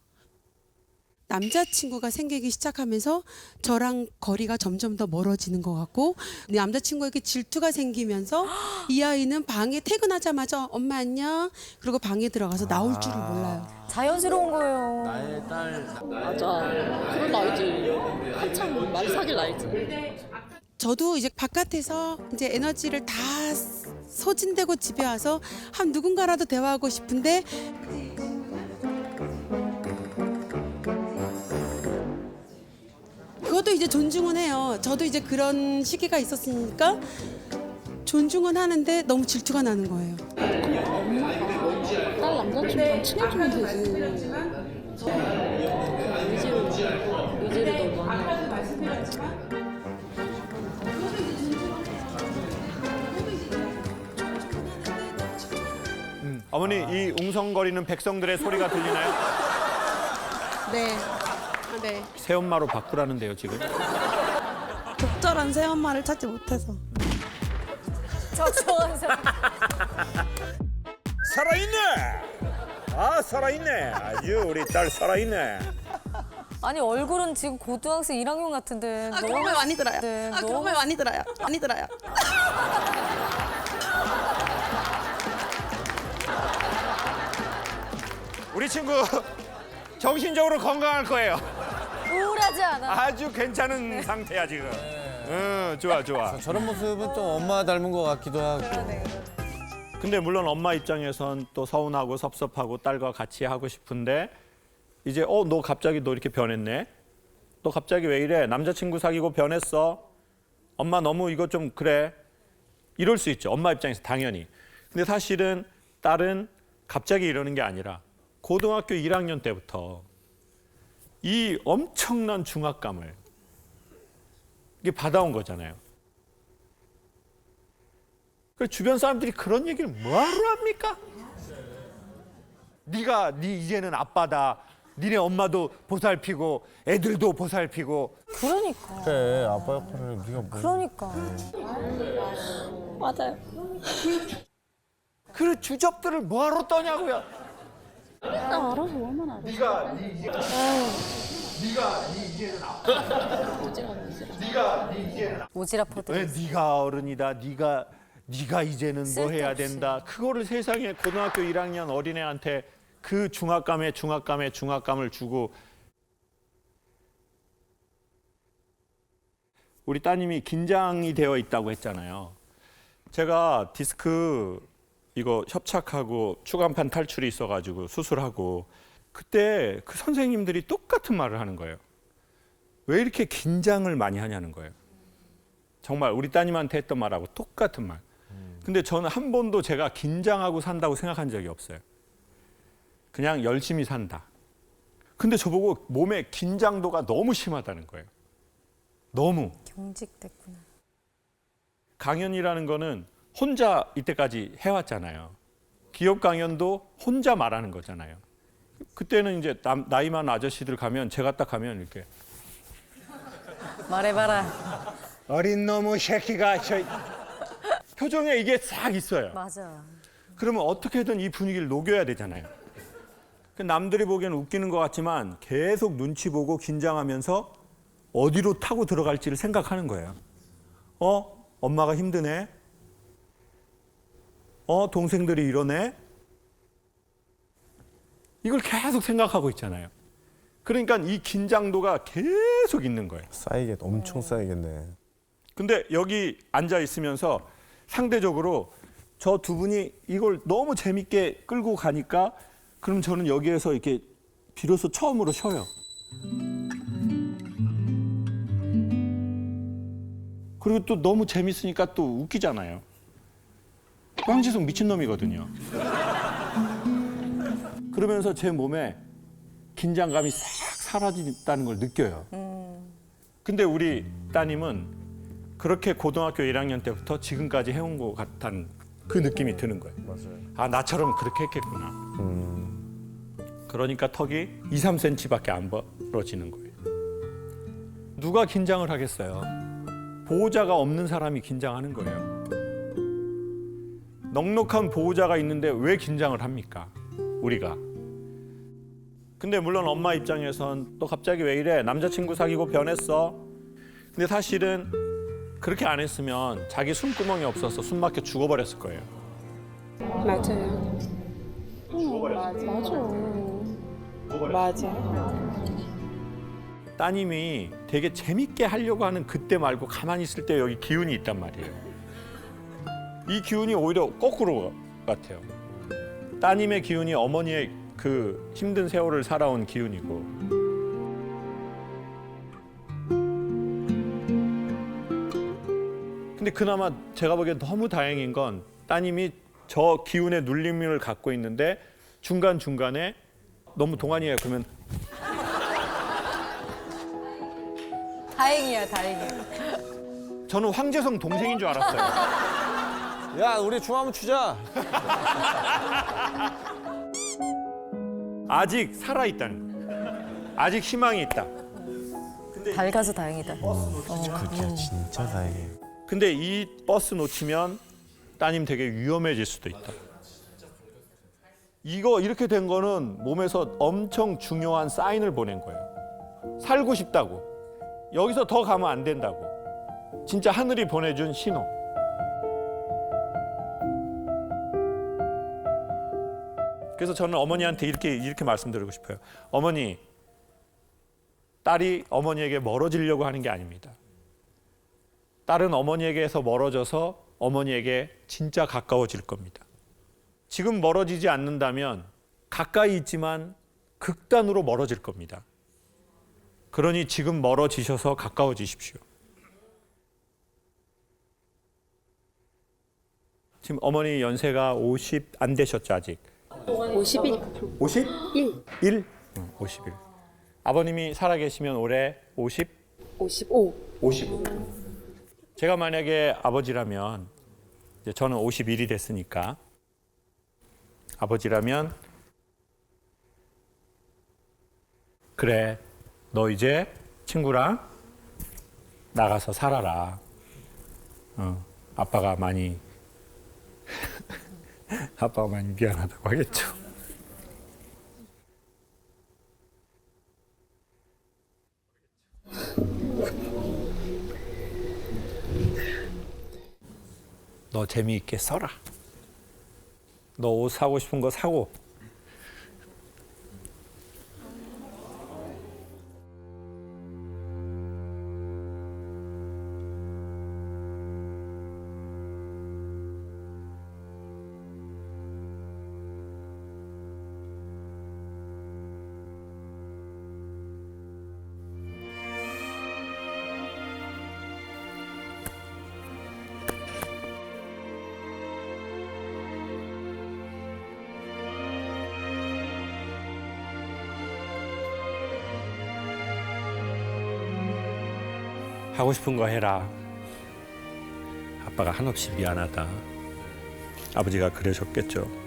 남자친구가 생기기 시작하면서 저랑 거리가 점점 더 멀어지는 것 같고 남자친구에게 질투가 생기면서 이 아이는 방에 퇴근하자마자 엄마 안녕 그리고 방에 들어가서 나올 줄을 몰라요. 자연스러운 거예요. 나의 딸. 맞아. 그런 나이지. 한참 많이 사귈 나이지. 저도 이제 바깥에서 이제 에너지를 다 소진되고 집에 와서 한 누군가라도 대화하고 싶은데 그것도 이제 존중은 해요. 저도 이제 그런 시기가 있었으니까 존중은 하는데 너무 질투가 나는 거예요. 딸 남자친구랑 친해지면 되지. 의지를 너무 많이. 어머니 이 웅성거리는 백성들의 소리가 들리나요? 네. 네. 새엄마로 바꾸라는데요 지금. 적절한 새엄마를 찾지 못해서. 적절한 사람. 살아있네. 아 살아있네. 아주 우리 딸 살아있네. 아니 얼굴은 지금 고등학생 1학년 같은데. 아 그런 말 많이 들어요. 네, 아 그런 말 많이 들어요. 많이 들어요. 우리 친구 정신적으로 건강할 거예요. 우울하지 않아. 아주 괜찮은 상태야 지금. 좋아 좋아. 저런 모습은 또 엄마 닮은 것 같기도 하고. 근데 물론 엄마 입장에선 또 서운하고 섭섭하고 딸과 같이 하고 싶은데 이제 너 갑자기 너 이렇게 변했네. 너 갑자기 왜 이래? 남자친구 사귀고 변했어. 엄마 너무 이거 좀 그래. 이럴 수 있죠. 엄마 입장에서 당연히. 근데 사실은 딸은 갑자기 이러는 게 아니라 고등학교 1학년 때부터 이 엄청난 중압감을 이게 받아온 거잖아요. 그 주변 사람들이 그런 얘기를 뭐하러 합니까? 네가 이제는 아빠다. 니네 엄마도 보살피고 애들도 보살피고. 그러니까. 그래 아빠 역할을 네가 뭐. 그러니까. 맞아요. 그 주접들을 뭐하러 떠냐고요. 나 알아서 얼마나 알아. 네가 이제는 아빠. 오지랖퍼들. 왜 네가 어른이다. 네가 이제는 뭐 해야 된다. 그거를 세상에 고등학교 1학년 어린애한테 그 중압감을 주고. 우리 따님이 긴장이 되어 있다고 했잖아요. 제가 디스크 이거 협착하고 추간판 탈출이 있어가지고 수술하고 그때 그 선생님들이 똑같은 말을 하는 거예요. 왜 이렇게 긴장을 많이 하냐는 거예요. 정말 우리 따님한테 했던 말하고 똑같은 말. 근데 저는 한 번도 제가 긴장하고 산다고 생각한 적이 없어요. 그냥 열심히 산다. 근데 저보고 몸에 긴장도가 너무 심하다는 거예요. 너무. 경직됐구나. 강연이라는 거는 혼자 이때까지 해왔잖아요. 기업 강연도 혼자 말하는 거잖아요. 그때는 이제 나이 많은 아저씨들 가면 제가 딱 가면 이렇게 말해봐라. 어린 놈의 새끼가 표정에 이게 싹 있어요. 맞아. 그러면 어떻게든 이 분위기를 녹여야 되잖아요. 남들이 보기에는 웃기는 것 같지만 계속 눈치 보고 긴장하면서 어디로 타고 들어갈지를 생각하는 거예요. 엄마가 힘드네. 동생들이 이러네. 이걸 계속 생각하고 있잖아요. 그러니까 이 긴장도가 계속 있는 거예요. 엄청 쌓이겠네. 근데 여기 앉아 있으면서 상대적으로 저 두 분이 이걸 너무 재밌게 끌고 가니까 그럼 저는 여기에서 이렇게 비로소 처음으로 쉬어요. 그리고 또 너무 재밌으니까 또 웃기잖아요. 황지성 미친놈이거든요. 그러면서 제 몸에 긴장감이 싹 사라진다는 걸 느껴요. 근데 우리 따님은 그렇게 고등학교 1학년 때부터 지금까지 해온 것 같다는 그 느낌이 드는 거예요. 맞아요. 아, 나처럼 그렇게 했겠구나. 그러니까 턱이 2, 3cm밖에 안 벌어지는 거예요. 누가 긴장을 하겠어요? 보호자가 없는 사람이 긴장하는 거예요. 넉넉한 보호자가 있는데 왜 긴장을 합니까? 우리가. 근데 물론 엄마 입장에선 또 갑자기 왜 이래? 남자친구 사귀고 변했어? 근데 사실은 그렇게 안 했으면 자기 숨구멍이 없어서 숨 막혀 죽어버렸을 거예요. 맞아요. 맞아. 따님이 되게 재밌게 하려고 하는 그때 말고 가만히 있을 때 여기 기운이 있단 말이에요. 이 기운이 오히려 거꾸로 같아요. 따님의 기운이 어머니의 그 힘든 세월을 살아온 기운이고, 근데 그나마 제가 보기엔 너무 다행인 건 따님이 저 기운의 눌림을 갖고 있는데 중간중간에 너무 동안이에요. 그러면 다행이야, 다행이야. 저는 황재성 동생인 줄 알았어요. 야, 우리 춤 한번 추자. 아직 살아있다는 거예요. 아직 희망이 있다. 밝아서 다행이다. 그게 진짜 다행이에요. 근데 이 버스 놓치면 따님 되게 위험해질 수도 있다. 이거 이렇게 된 거는 몸에서 엄청 중요한 사인을 보낸 거예요. 살고 싶다고. 여기서 더 가면 안 된다고. 진짜 하늘이 보내준 신호. 그래서 저는 어머니한테 이렇게 말씀드리고 싶어요. 어머니, 딸이 어머니에게 멀어지려고 하는 게 아닙니다. 딸은 어머니에게서 멀어져서 어머니에게 진짜 가까워질 겁니다. 지금 멀어지지 않는다면 가까이 있지만 극단으로 멀어질 겁니다. 그러니 지금 멀어지셔서 가까워지십시오. 지금 어머니 연세가 50 안 되셨죠, 아직? 51. 51? 1? 51. 아버님이 살아계시면 올해 50? 55. 55. 제가 만약에 아버지라면, 이제 저는 51이 됐으니까, 아버지라면, 그래, 너 이제 친구랑 나가서 살아라. 아빠가 많이 아빠가 많이 미안하다고 하겠죠. 너 재미있게 써라. 너 옷 사고 싶은 거 사고. 하고 싶은 거 해라. 아빠가 한없이 미안하다. 아버지가 그러셨겠죠.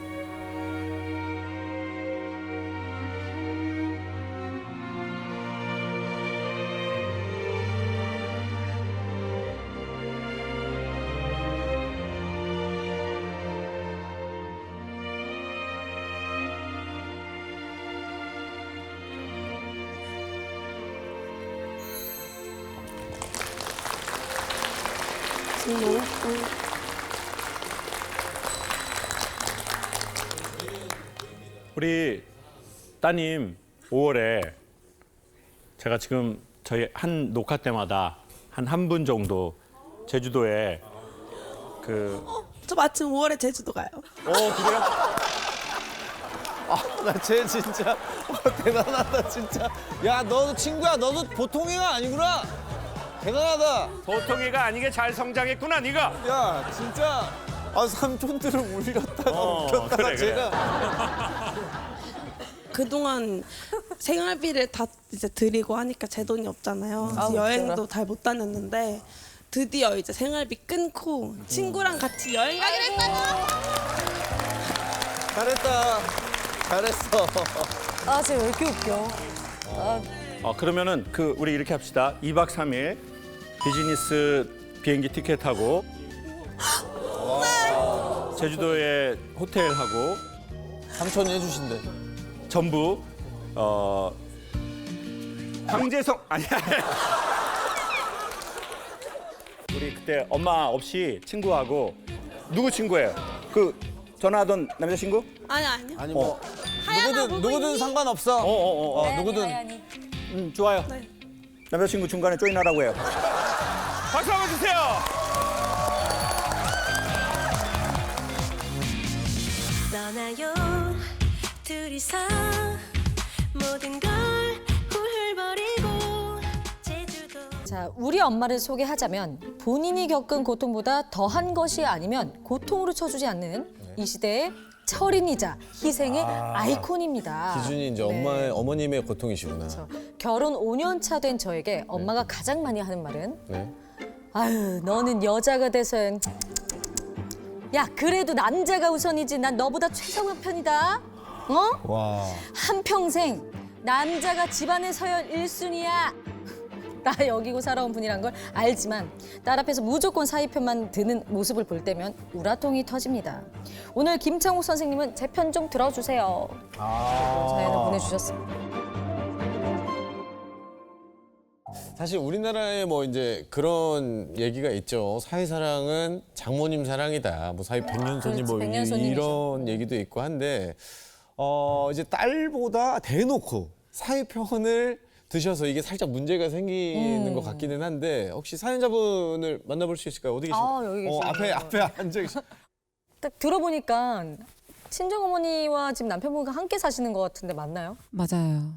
우리 따님 5월에 제가 지금 저희 한 녹화 때마다 한 분 정도 제주도에 저 마침 5월에 제주도 가요. 그래요? 나 쟤 진짜 대단하다 진짜. 야 너도 친구야. 너도 보통 애가 아니구나. 대단하다. 보통 애가 아니게 잘 성장했구나 네가. 야 진짜 삼촌들을 울렸다가 웃겼다가 그래. 제가 그동안 생활비를 다 이제 드리고 하니까 제 돈이 없잖아요. 그래서 여행도 잘 못 다녔는데 드디어 이제 생활비 끊고 친구랑 같이 여행 가기로 했어요. 잘했다. 잘했어. 아, 쟤 왜 이렇게 웃겨? 그러면은 우리 이렇게 합시다. 2박 3일 비즈니스 비행기 티켓하고 제주도에 호텔하고 삼촌이 해주신대. 전부 황제성 아니야. 우리 그때 엄마 없이 친구하고 누구 친구예요? 전화하던 남자친구? 아니요. 아니 뭐 누구든 상관없어. 누구든. 좋아요. 네. 남자친구 중간에 조인하라고 해요. 박수 한번 주세요. 떠나요 둘이서 모든 걸 훌훌버리고 제주도. 자, 우리 엄마를 소개하자면 본인이 겪은 고통보다 더한 것이 아니면 고통으로 쳐주지 않는 이 시대의 철인이자 희생의 아이콘입니다. 기준이 이제 네. 어머님의 고통이시구나. 결혼 5년 차 된 저에게 엄마가 가장 많이 하는 말은 네. 아유, 너는 여자가 돼서는 야, 그래도 남자가 우선이지. 난 너보다 최성화 편이다. 와. 한평생 남자가 집안의 서열 1순위야. 나 여기고 살아온 분이란 걸 알지만 딸 앞에서 무조건 사위 편만 드는 모습을 볼 때면 우라통이 터집니다. 오늘 김창욱 선생님은 제 편 좀 들어주세요. 사연을 보내주셨습니다. 사실 우리나라에 뭐 이제 그런 얘기가 있죠. 사위사랑은 장모님 사랑이다. 뭐 사위 백년손이 뭐 이런 얘기도 있고 한데 이제 딸보다 대놓고 사위 편을 드셔서 이게 살짝 문제가 생기는 것 같기는 한데 혹시 사연자분을 만나볼 수 있을까요? 어디 계십니까? 여기 계시네요. 앞에 앉아 계시. 딱 들어보니까 친정어머니와 지금 남편분과 함께 사시는 것 같은데 맞나요? 맞아요.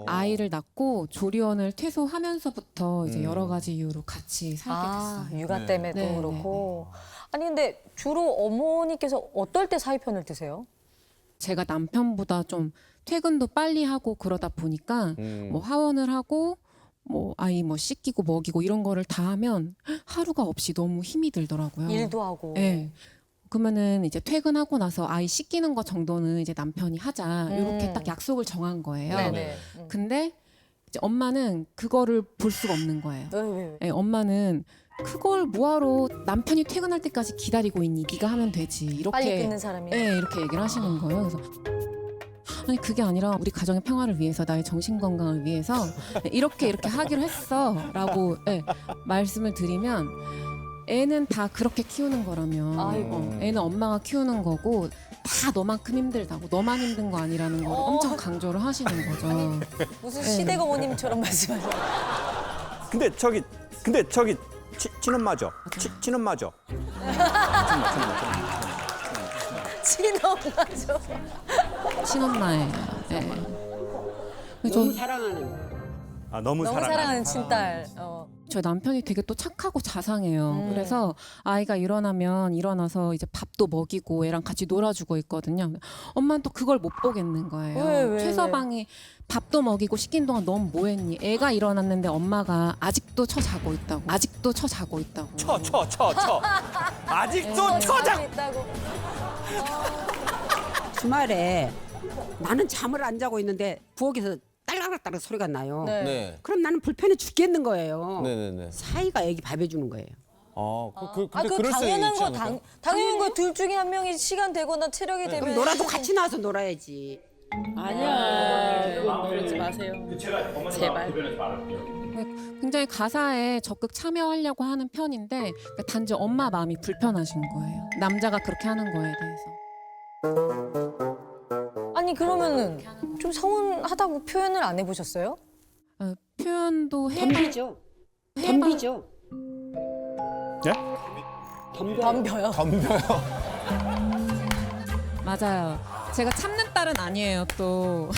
아이를 낳고 조리원을 퇴소하면서부터 이제 여러 가지 이유로 같이 살게 됐어요. 육아 때문에도 네, 그렇고. 아니 근데 주로 어머니께서 어떨 때 사위 편을 드세요? 제가 남편보다 좀 퇴근도 빨리 하고 그러다 보니까 뭐 하원을 하고 뭐 아이 뭐 씻기고 먹이고 이런 거를 다 하면 하루가 없이 너무 힘이 들더라고요. 일도 하고. 네. 그러면은 이제 퇴근하고 나서 아이 씻기는 거 정도는 이제 남편이 하자 이렇게 딱 약속을 정한 거예요. 네네. 근데 이제 엄마는 그거를 볼 수가 없는 거예요. 왜? 네, 엄마는 그걸 뭐하러 남편이 퇴근할 때까지 기다리고 있니? 네가 하면 되지. 이렇게 빨리 끊는 사람이. 네, 이렇게 얘기를 하시는 거예요. 그래서 아니 그게 아니라 우리 가정의 평화를 위해서 나의 정신 건강을 위해서 이렇게 하기로 했어라고 말씀을 드리면 애는 다 그렇게 키우는 거라면 애는 엄마가 키우는 거고 다 너만큼 힘들다고 너만 힘든 거 아니라는 걸 엄청 강조를 하시는 거죠. 무슨 시댁 어머님처럼 말씀하세요. 근데 저기 친엄마죠? 친엄마죠? 친엄마죠. 친엄마예요. 네. 너무 사랑하는. 너무 사랑하는 친딸. 저희 남편이 되게 또 착하고 자상해요. 그래서 아이가 일어나서 이제 밥도 먹이고 애랑 같이 놀아주고 있거든요. 엄마는 또 그걸 못 보겠는 거예요. 왜? 최서방이 밥도 먹이고 씻긴 동안 넌 뭐 했니? 애가 일어났는데 엄마가 아직도 자고 있다고. 아직도 자고 있다고. 아직도 있다고. 주말에 나는 잠을 안 자고 있는데 부엌에서 딸랑딸랑 소리가 나요. 네. 그럼 나는 불편해 죽겠는 거예요. 네네네. 사이가 애기 밥 해주는 거예요. 근데 그럴 수 당연한 있지 거 않을까요? 당연한 거 둘 중에 한 명이 시간 되거나 체력이 되면 그럼 놀아도 같이 나와서 놀아야지. 아니야. 그러지 마세요. 제발. 굉장히 가사에 적극 참여하려고 하는 편인데 그러니까 단지 엄마 마음이 불편하신 거예요. 남자가 그렇게 하는 거에 대해서. 아니 그러면은 좀 서운하다고 표현을 안 해보셨어요? 표현도 덤비죠. 덤비죠. 예? 덤벼요. 맞아요. 제가 참는 딸은 아니에요. 또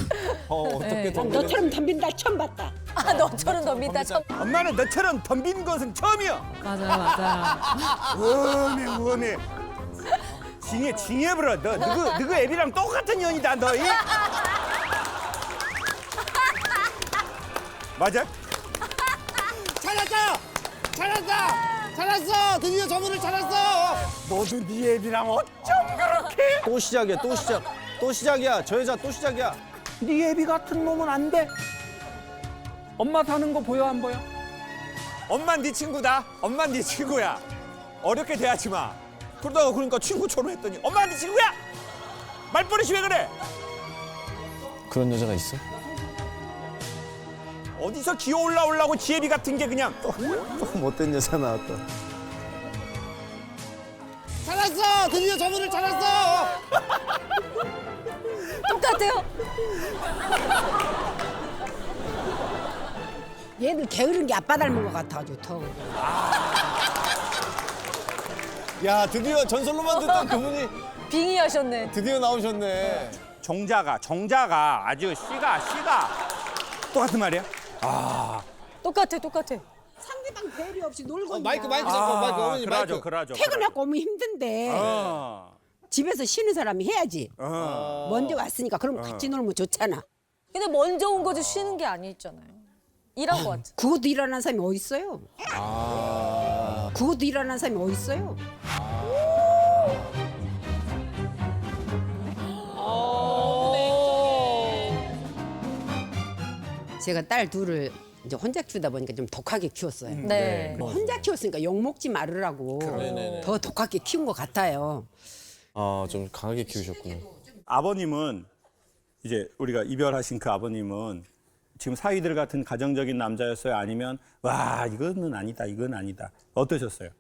어떻게 덤벼요? 너처럼 덤빈 날 처음 봤다. 아, 너처럼 덤빈다. 엄마는 너처럼 덤빈 것은 처음이야. 맞아요. 원해. 징해버려. 너그 애비랑 똑같은 년이다. 너. 맞아? 찾았어! 드디어 저분을 찾았어! 너도 네 애비랑 어쩜 그렇게? 또 시작이야. 저 여자 또 시작이야. 네 애비 같은 놈은 안 돼. 엄마 사는 거 보여 안 보여? 엄마 네 친구다. 엄마 네 친구야. 어렵게 대하지 마. 그러다가 그러니까 친구처럼 했더니 엄마 네 친구야. 말버릇이 왜 그래? 그런 여자가 있어? 어디서 기어 올라오려고 지혜비 같은 게 그냥. 또 못된 여자 나왔다. 찾았어! 드디어 저분을 찾았어! 똑같아요. 얘는 게으른 게 아빠 닮은 것 같아가지고 더. 야, 드디어 전설로만 듣던 그분이 빙의하셨네. 드디어 나오셨네. 정자가 아주 씨가 똑같은 말이야? 똑같아. 상대방 배려 없이 놀고 마이크 있냐. 잡고 마이크 어머니 마이크. 그러죠. 퇴근하고 오면 힘든데 집에서 쉬는 사람이 해야지. 먼저 왔으니까 그럼 같이 놀면 좋잖아. 근데 먼저 온 거지 쉬는 게 아니잖아요. 일한 거 같아. 그것도 일어난 사람이 어디 있어요? 그것도 일어난 사람이 어디 있어요? 제가 딸 둘을 이제 혼자 키우다 보니까 좀 독하게 키웠어요. 네. 혼자 키웠으니까 욕 먹지 말으라고 네네네. 더 독하게 키운 것 같아요. 좀 강하게 키우셨군요. 아버님은 이제 우리가 이별하신 그 아버님은 지금 사위들 같은 가정적인 남자였어요? 아니면 와 이거는 아니다 이건 아니다 어떠셨어요?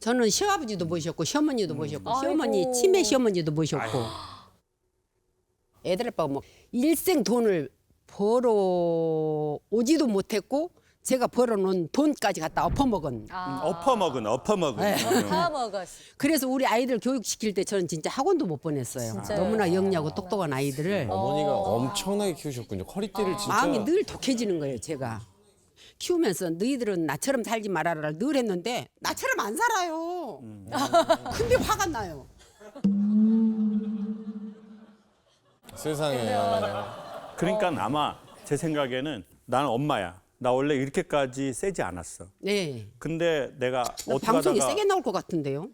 저는 시아버지도 모셨고 시어머니도 모셨고 시어머니 치매 시어머니도 모셨고 애들 아빠가 뭐 일생 돈을 벌어 오지도 못했고 제가 벌어놓은 돈까지 갖다 엎어먹은. 엎어먹은. 네. 다 먹었어. 그래서 우리 아이들 교육시킬 때 저는 진짜 학원도 못 보냈어요. 진짜요? 너무나 영리하고 똑똑한 아이들을. 어머니가 엄청나게 키우셨군요. 허리띠를 진짜. 마음이 늘 독해지는 거예요, 제가. 키우면서 너희들은 나처럼 살지 말아라 늘 했는데 나처럼 안 살아요. 근데 화가 나요. 세상에. 그러니까 아마 제 생각에는 나는 엄마야. 나 원래 이렇게까지 세지 않았어. 네. 근데 내가 어떻게 방송이 하다가 세게 나올 것 같은데요.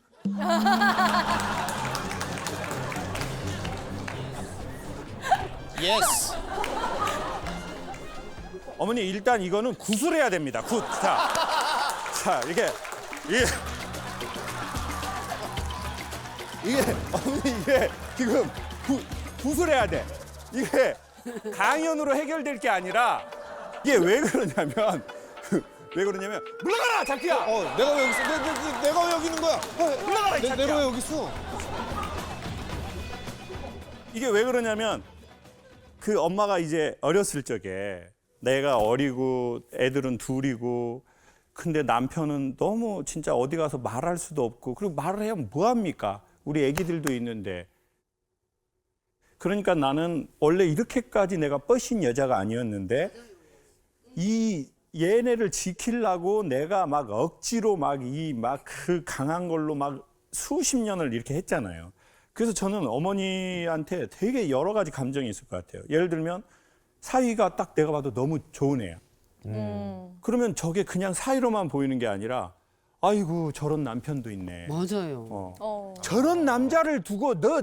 예스. 어머니 일단 이거는 구술해야 됩니다. 굿. 자 이게 어머니 이게 지금 구술해야 돼. 이게 강연으로 해결될 게 아니라 이게 왜 그러냐면 물러가라 자기야. 내가 왜 여기 있어? 내가 왜 여기 있는 거야? 물러가라 자기야. 내가 왜 여기 있어? 이게 왜 그러냐면 그 엄마가 이제 어렸을 적에 내가 어리고 애들은 둘이고 근데 남편은 너무 진짜 어디 가서 말할 수도 없고 그리고 말을 해야 뭐 합니까? 우리 애기들도 있는데. 그러니까 나는 원래 이렇게까지 내가 뻗신 여자가 아니었는데 이 얘네를 지키려고 내가 막 억지로 막 그 강한 걸로 막 수십 년을 이렇게 했잖아요. 그래서 저는 어머니한테 되게 여러 가지 감정이 있을 것 같아요. 예를 들면 사위가 딱 내가 봐도 너무 좋은 애야. 그러면 저게 그냥 사위로만 보이는 게 아니라 아이고 저런 남편도 있네. 맞아요. 저런 남자를 두고 너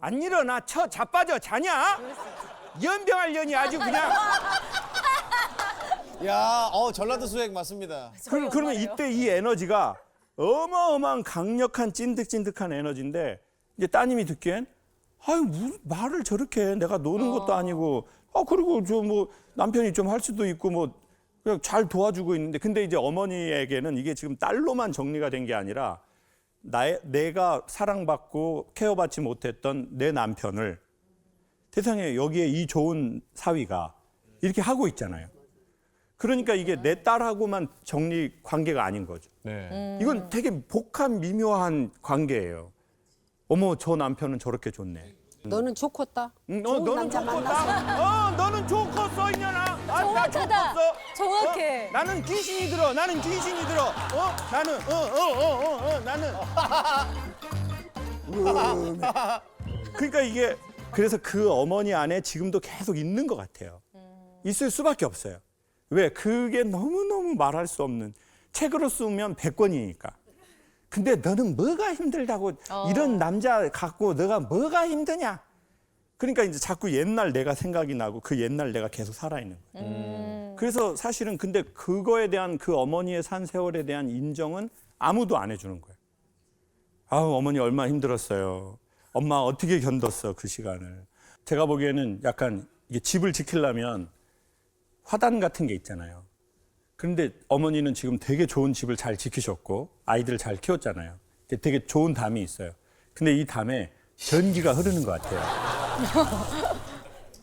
안 일어나 자빠져 자냐? 연병할 년이 아주 그냥. 야, 전라도 수액 맞습니다. 그러면 이때 이 에너지가 어마어마한 강력한 찐득찐득한 에너지인데 이제 따님이 듣기엔 아유 무슨 말을 저렇게 해. 내가 노는 것도 아니고 그리고 저 뭐 남편이 좀 할 수도 있고 뭐 그냥 잘 도와주고 있는데 근데 이제 어머니에게는 이게 지금 딸로만 정리가 된 게 아니라 내가 사랑받고 케어받지 못했던 내 남편을 세상에 여기에 이 좋은 사위가 이렇게 하고 있잖아요. 그러니까 이게 내 딸하고만 정리 관계가 아닌 거죠. 이건 되게 복합 미묘한 관계예요. 어머, 저 남편은 저렇게 좋네. 너는 좋겠다. 너는 좋겠다. 너는 좋겠어 이년아. 정확하다. 정확해. 나는 귀신이 들어. 나는 귀신이 들어. 나는 나는. 그러니까 이게 그래서 그 어머니 안에 지금도 계속 있는 것 같아요. 있을 수밖에 없어요. 왜? 그게 너무너무 말할 수 없는, 책으로 쓰면 100권이니까. 근데 너는 뭐가 힘들다고 이런 남자 갖고 너가 뭐가 힘드냐? 그러니까 이제 자꾸 옛날 내가 생각이 나고 그 옛날 내가 계속 살아있는 거예요. 그래서 사실은 근데 그거에 대한 그 어머니의 산 세월에 대한 인정은 아무도 안 해주는 거예요. 아우, 어머니 얼마나 힘들었어요. 엄마 어떻게 견뎠어 그 시간을. 제가 보기에는 약간 이게 집을 지키려면 화단 같은 게 있잖아요. 그런데 어머니는 지금 되게 좋은 집을 잘 지키셨고 아이들을 잘 키웠잖아요. 되게 좋은 담이 있어요. 근데 이 담에 전기가 흐르는 것 같아요.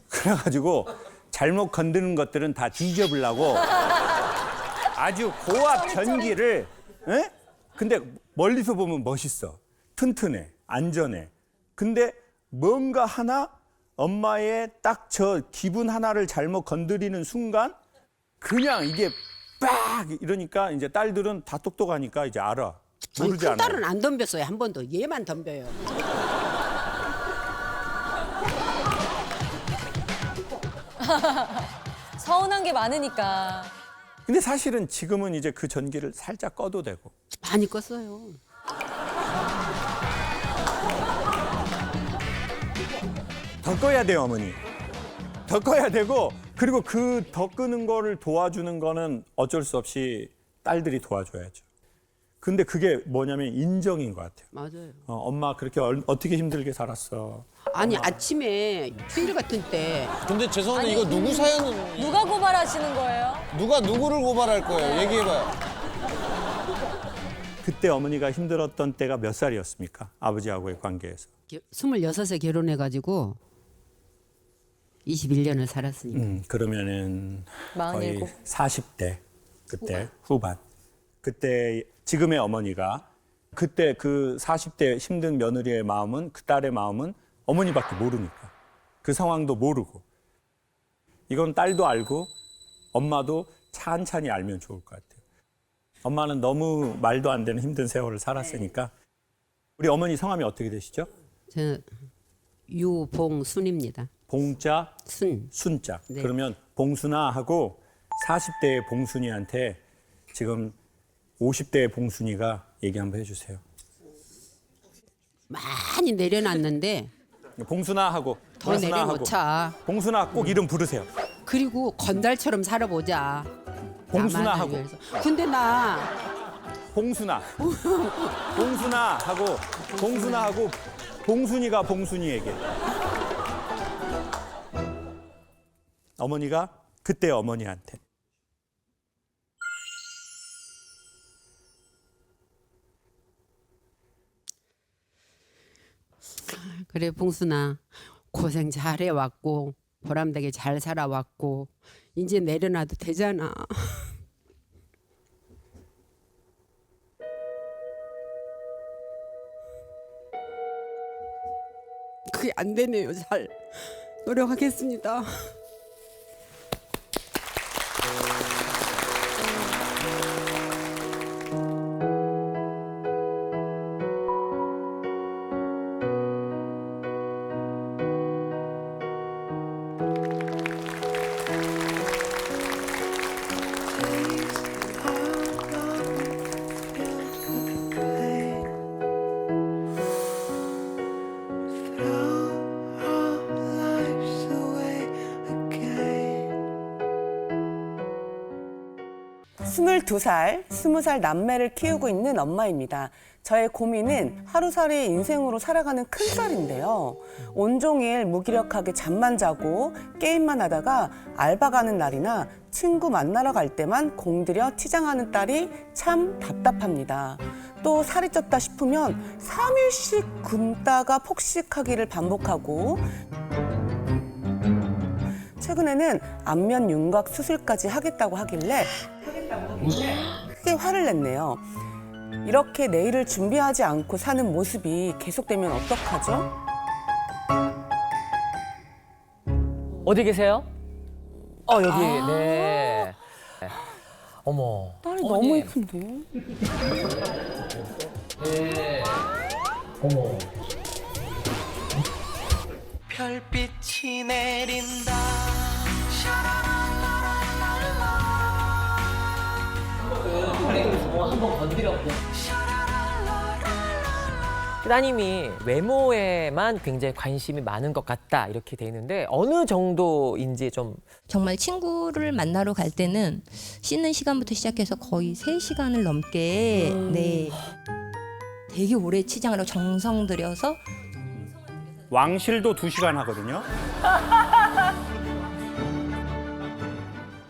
그래가지고 잘못 건드는 것들은 다 뒤져보려고 아주 고압 전기를, 에? 근데 멀리서 보면 멋있어. 튼튼해. 안전해. 근데 뭔가 하나 엄마의 딱 저 기분 하나를 잘못 건드리는 순간 그냥 이게 빡 이러니까 이제 딸들은 다 똑똑하니까 이제 알아. 모르지 않아요. 딸은 안 덤볐어요. 한 번도. 얘만 덤벼요. 서운한 게 많으니까. 근데 사실은 지금은 이제 그 전기를 살짝 꺼도 되고. 많이 껐어요. 더 꺼야 돼요, 어머니. 더 꺼야 되고, 그리고 그 더 끄는 거를 도와주는 거는 어쩔 수 없이 딸들이 도와줘야죠. 근데 그게 뭐냐면 인정인 것 같아요. 맞아요. 엄마 그렇게 어떻게 힘들게 살았어. 아니 아침에 휴일 같은 때. 근데 죄송한데 이거 누구 사연은? 누가 고발하시는 거예요? 누가 누구를 고발할 거예요? 얘기해봐요. 그때 어머니가 힘들었던 때가 몇 살이었습니까? 아버지하고의 관계에서. 26에 결혼해가지고 21년을 살았으니까. 그러면은 거의 47. 40대 그때 후반. 그때 지금의 어머니가 그때 그 40대 힘든 며느리의 마음은, 그 딸의 마음은 어머니밖에 모르니까. 그 상황도 모르고. 이건 딸도 알고 엄마도 찬찬히 알면 좋을 것 같아요. 엄마는 너무 말도 안 되는 힘든 세월을 살았으니까. 우리 어머니 성함이 어떻게 되시죠? 저 유봉순입니다. 봉자, 순. 순자. 네. 그러면 봉순아 하고 40대의 봉순이한테 지금 50대의 봉순이가 얘기 한번 해주세요. 많이 내려놨는데 봉순아 하고. 더 내려놓자. 봉순아 꼭 이름 부르세요. 그리고 건달처럼 살아보자. 봉순아 나만을 하고. 위해서. 근데 나 봉순아. 봉순아 하고, 봉순아 하고, 봉순이가 봉순이에게. 어머니가 그때 어머니한테. 그래 봉순아 고생 잘해왔고 보람되게 잘 살아왔고 이제 내려놔도 되잖아. 그게 안 되네요. 잘 노력하겠습니다. 스물두 살, 20살 남매를 키우고 있는 엄마입니다. 저의 고민은 하루살이 인생으로 살아가는 큰딸인데요. 온종일 무기력하게 잠만 자고 게임만 하다가 알바 가는 날이나 친구 만나러 갈 때만 공들여 치장하는 딸이 참 답답합니다. 또 살이 쪘다 싶으면 3일씩 굶다가 폭식하기를 반복하고 최근에는 안면 윤곽 수술까지 하겠다고 하길래 크게 화를 냈네요. 이렇게 내일을 준비하지 않고 사는 모습이 계속되면 어떡하죠? 어디 계세요? 여기. 네. 어머. 딸이 너무 예쁜데. 네. 어머. 별빛이 내린다. 한번 건드렸고. 따님이 외모에만 굉장히 관심이 많은 것 같다 이렇게 돼 있는데 어느 정도인지 좀 정말 친구를 만나러 갈 때는 씻는 시간부터 시작해서 거의 3시간을 넘게 네 되게 오래 치장을 하고 정성 들여서 왕실도 2시간 하거든요.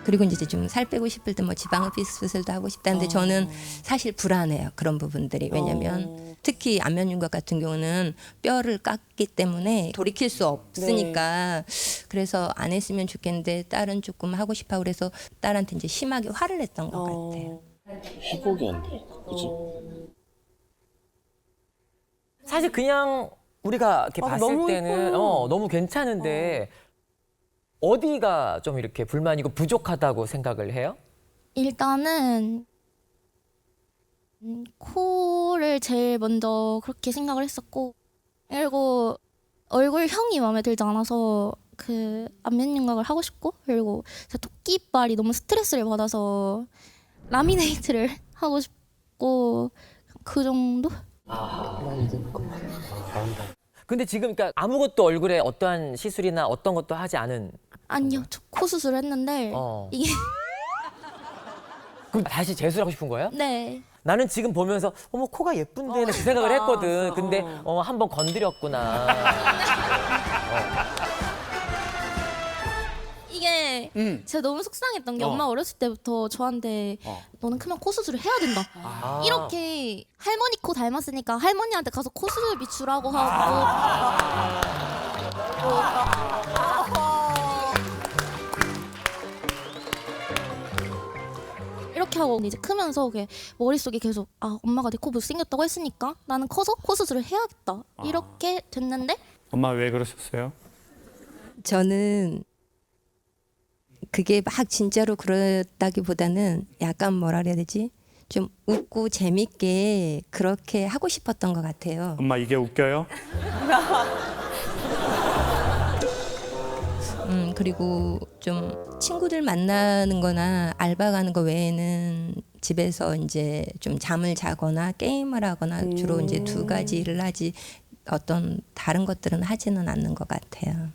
그리고 이제 좀 살 빼고 싶을 때 뭐 지방 흡입 수술도 하고 싶다는데 저는 사실 불안해요. 그런 부분들이. 왜냐면 특히 안면 윤곽 같은 경우는 뼈를 깎기 때문에 돌이킬 수 없으니까 그래서 안 했으면 좋겠는데 딸은 조금 하고 싶어 그래서 딸한테 이제 심하게 화를 냈던 것 같아요. 회복이 안 돼. 그치? 사실 그냥 우리가 이렇게 봤을 너무 때는 예뻐요. 너무 괜찮은데 어디가 좀 이렇게 불만이고 부족하다고 생각을 해요? 일단은 코를 제일 먼저 그렇게 생각을 했었고 그리고 얼굴형이 마음에 들지 않아서 그 안면 윤곽을 하고 싶고 그리고 제가 토끼발이 너무 스트레스를 받아서 라미네이트를 하고 싶고 그 정도? 근데 지금 그러니까 아무것도 얼굴에 어떠한 시술이나 어떤 것도 하지 않은 아니요, 저 코 수술을 했는데 이게 그럼 다시 재수하고 싶은 거예요? 네. 나는 지금 보면서 어머 코가 예쁜데 그 생각을 했거든. 근데 한번 건드렸구나. 이게 제가 너무 속상했던 게 엄마 어렸을 때부터 저한테 너는 크면 코 수술을 해야 된다. 이렇게 할머니 코 닮았으니까 할머니한테 가서 코 수술비 주라고 하고 이렇게 하고 이제 크면서 그게 머릿속에 계속 엄마가 내 코 못생겼다고 했으니까 나는 커서 코 수술을 해야겠다. 이렇게 됐는데 엄마 왜 그러셨어요? 저는 그게 막 진짜로 그랬다기보다는 약간 뭐라 그래야 되지? 좀 웃고 재밌게 그렇게 하고 싶었던 것 같아요. 엄마 이게 웃겨요? 그리고 좀 친구들 만나는 거나 알바 가는 거 외에는 집에서 이제 좀 잠을 자거나 게임을 하거나 주로 이제 2가지를 하지 어떤 다른 것들은 하지는 않는 것 같아요.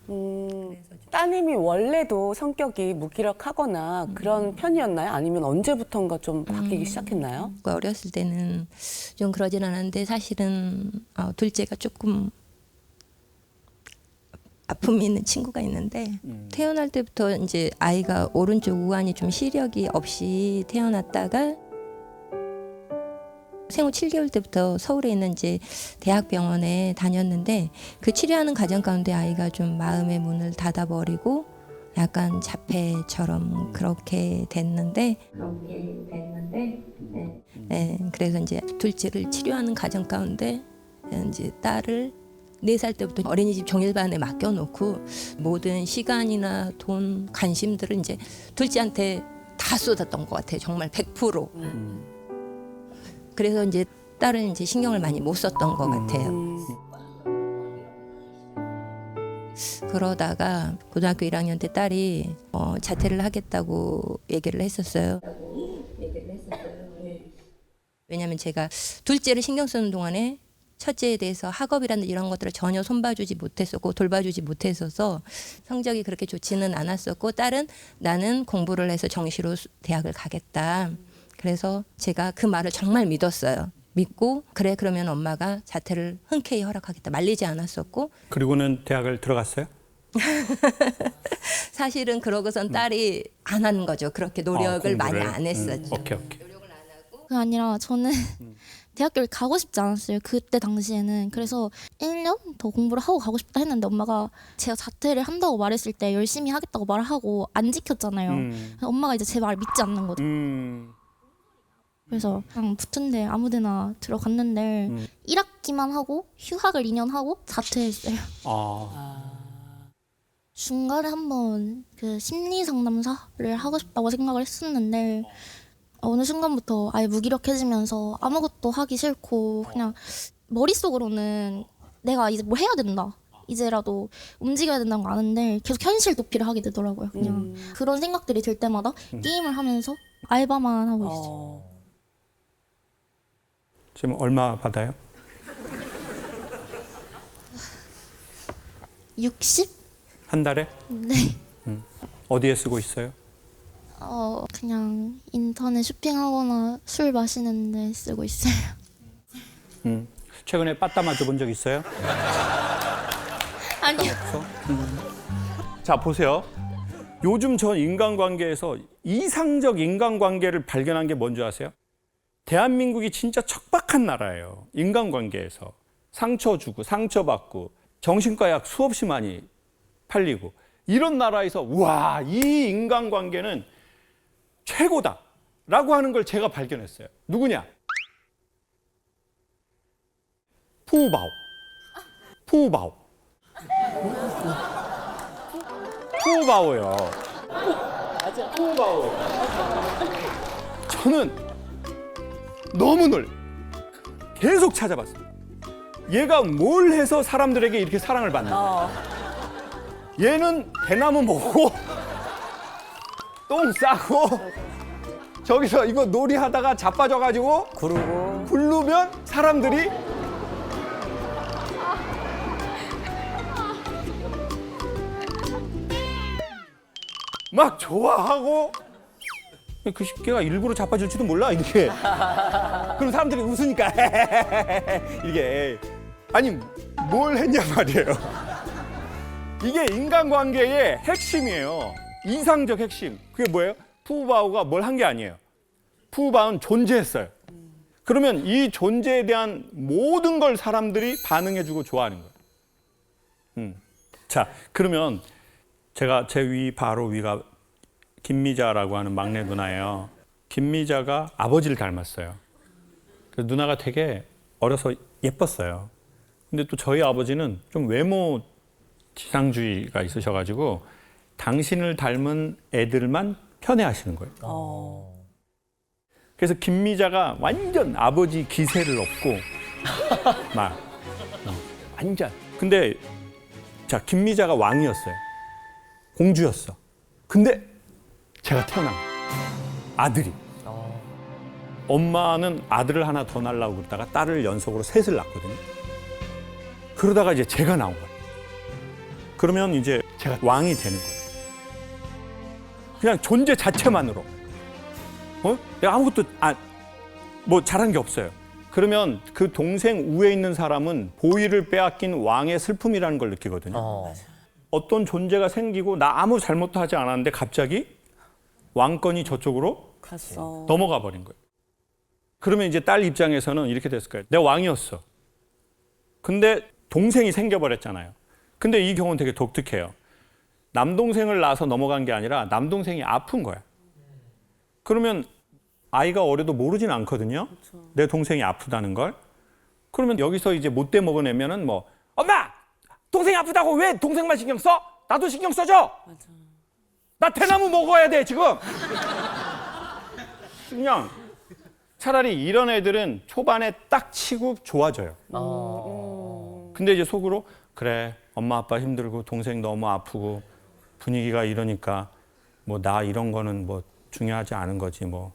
따님이 원래도 성격이 무기력하거나 그런 편이었나요? 아니면 언제부턴가 좀 바뀌기 시작했나요? 어렸을 때는 좀 그러진 않았는데 사실은 둘째가 조금 아픔이 있는 친구가 있는데 태어날 때부터 이제 아이가 오른쪽 우환이 좀 시력이 없이 태어났다가 생후 7개월 때부터 서울에 있는 이제 대학병원에 다녔는데 그 치료하는 과정 가운데 아이가 좀 마음의 문을 닫아버리고 약간 자폐처럼 그렇게 됐는데 네, 그래서 이제 둘째를 치료하는 과정 가운데 이제 딸을 4살 때부터 어린이집 종일반에 맡겨놓고 모든 시간이나 돈, 관심들을 이제 둘째한테 다 쏟았던 것 같아요. 정말 100%. 그래서 이제 딸은 이제 신경을 많이 못 썼던 것 같아요. 그러다가 고등학교 1학년 때 딸이 자퇴를 하겠다고 얘기를 했었어요. 왜냐하면 제가 둘째를 신경 쓰는 동안에 첫째에 대해서 학업이라는 이런 것들을 전혀 손봐주지 못했었고 돌봐주지 못했어서 성적이 그렇게 좋지는 않았었고 딸은 나는 공부를 해서 정시로 대학을 가겠다. 그래서 제가 그 말을 정말 믿었어요. 믿고 그래 그러면 엄마가 자퇴를 흔쾌히 허락하겠다. 말리지 않았었고 그리고는 대학을 들어갔어요? 사실은 그러고선 딸이 안 하는 거죠. 그렇게 노력을 많이 안 했었죠. 오케이. 그게 아니라 저는 대학교를 가고 싶지 않았어요. 그때 당시에는. 그래서 1년 더 공부를 하고 가고 싶다 했는데 엄마가 제가 자퇴를 한다고 말했을 때 열심히 하겠다고 말을 하고 안 지켰잖아요. 그래서 엄마가 이제 제 말을 믿지 않는 거죠. 그래서 그냥 붙은 데 아무 데나 들어갔는데 1학기만 하고 휴학을 2년 하고 자퇴했어요. 중간에 한번 그 심리 상담사를 하고 싶다고 생각을 했었는데 어느 순간부터 아예 무기력해지면서 아무것도 하기 싫고 그냥 머릿속으로는 내가 이제 뭐 해야 된다. 이제라도 움직여야 된다는 거 아는데 계속 현실 도피를 하게 되더라고요. 그냥 그런 생각들이 들 때마다 게임을 하면서 알바만 하고 있어요. 지금 얼마 받아요? 60? 한 달에? 네. 어디에 쓰고 있어요? 그냥 인터넷 쇼핑하거나 술 마시는 데 쓰고 있어요. 최근에 빠따 맞아본 적 있어요? 아니요. 자, 보세요. 요즘 전 인간관계에서 이상적 인간관계를 발견한 게 뭔지 아세요? 대한민국이 진짜 척박한 나라예요. 인간관계에서. 상처 주고 상처받고 정신과 약 수없이 많이 팔리고 이런 나라에서 와, 이 인간관계는 최고다라고 하는 걸 제가 발견했어요. 누구냐? 푸바오. 푸바오. 푸바오요. 맞아. 푸바오. 저는 너무 계속 찾아봤어요. 얘가 뭘 해서 사람들에게 이렇게 사랑을 받는가? 얘는 대나무 먹고 똥 싸고 저기서 이거 놀이 하다가 자빠져가지고 굴르면 사람들이 막 좋아하고 그 걔가 일부러 자빠질지도 몰라 이렇게. 그럼 사람들이 웃으니까 이게 아니 뭘 했냐 말이에요. 이게 인간관계의 핵심이에요. 이상적 핵심. 그게 뭐예요? 푸바오가 뭘 한 게 아니에요. 푸바오는 존재했어요. 그러면 이 존재에 대한 모든 걸 사람들이 반응해주고 좋아하는 거예요. 자, 그러면 제가 제 위 바로 위가 김미자라고 하는 막내 누나예요. 김미자가 아버지를 닮았어요. 그래서 누나가 되게 어려서 예뻤어요. 근데 또 저희 아버지는 좀 외모 지상주의가 있으셔가지고 당신을 닮은 애들만 편애하시는 거예요. 그래서 김미자가 완전 아버지 기세를 얻고 막 완전. 근데 자, 김미자가 왕이었어요. 공주였어. 근데 제가 태어난 아들이. 엄마는 아들을 하나 더 낳으려고 그러다가 딸을 연속으로 셋을 낳거든요. 그러다가 이제 제가 나온 거예요. 그러면 이제 제가 왕이 되는 거예요. 그냥 존재 자체만으로. 내가 아무것도 뭐 잘한 게 없어요. 그러면 그 동생 우에 있는 사람은 보위를 빼앗긴 왕의 슬픔이라는 걸 느끼거든요. 어떤 존재가 생기고 나 아무 잘못도 하지 않았는데 갑자기 왕권이 저쪽으로 갔어. 넘어가 버린 거예요. 그러면 이제 딸 입장에서는 이렇게 됐을 거예요. 내가 왕이었어. 근데 동생이 생겨버렸잖아요. 근데 이 경우는 되게 독특해요. 남동생을 낳아서 넘어간 게 아니라 남동생이 아픈 거야. 그러면 아이가 어려도 모르진 않거든요. 내 동생이 아프다는 걸. 그러면 여기서 이제 못돼 먹어내면은 뭐 엄마! 동생이 아프다고 왜 동생만 신경 써? 나도 신경 써줘! 나 대나무 먹어야 돼 지금! 그냥 차라리 이런 애들은 초반에 딱 치고 좋아져요. 근데 이제 속으로 그래 엄마 아빠 힘들고 동생 너무 아프고 분위기가 이러니까 뭐 나 이런 거는 뭐 중요하지 않은 거지 뭐.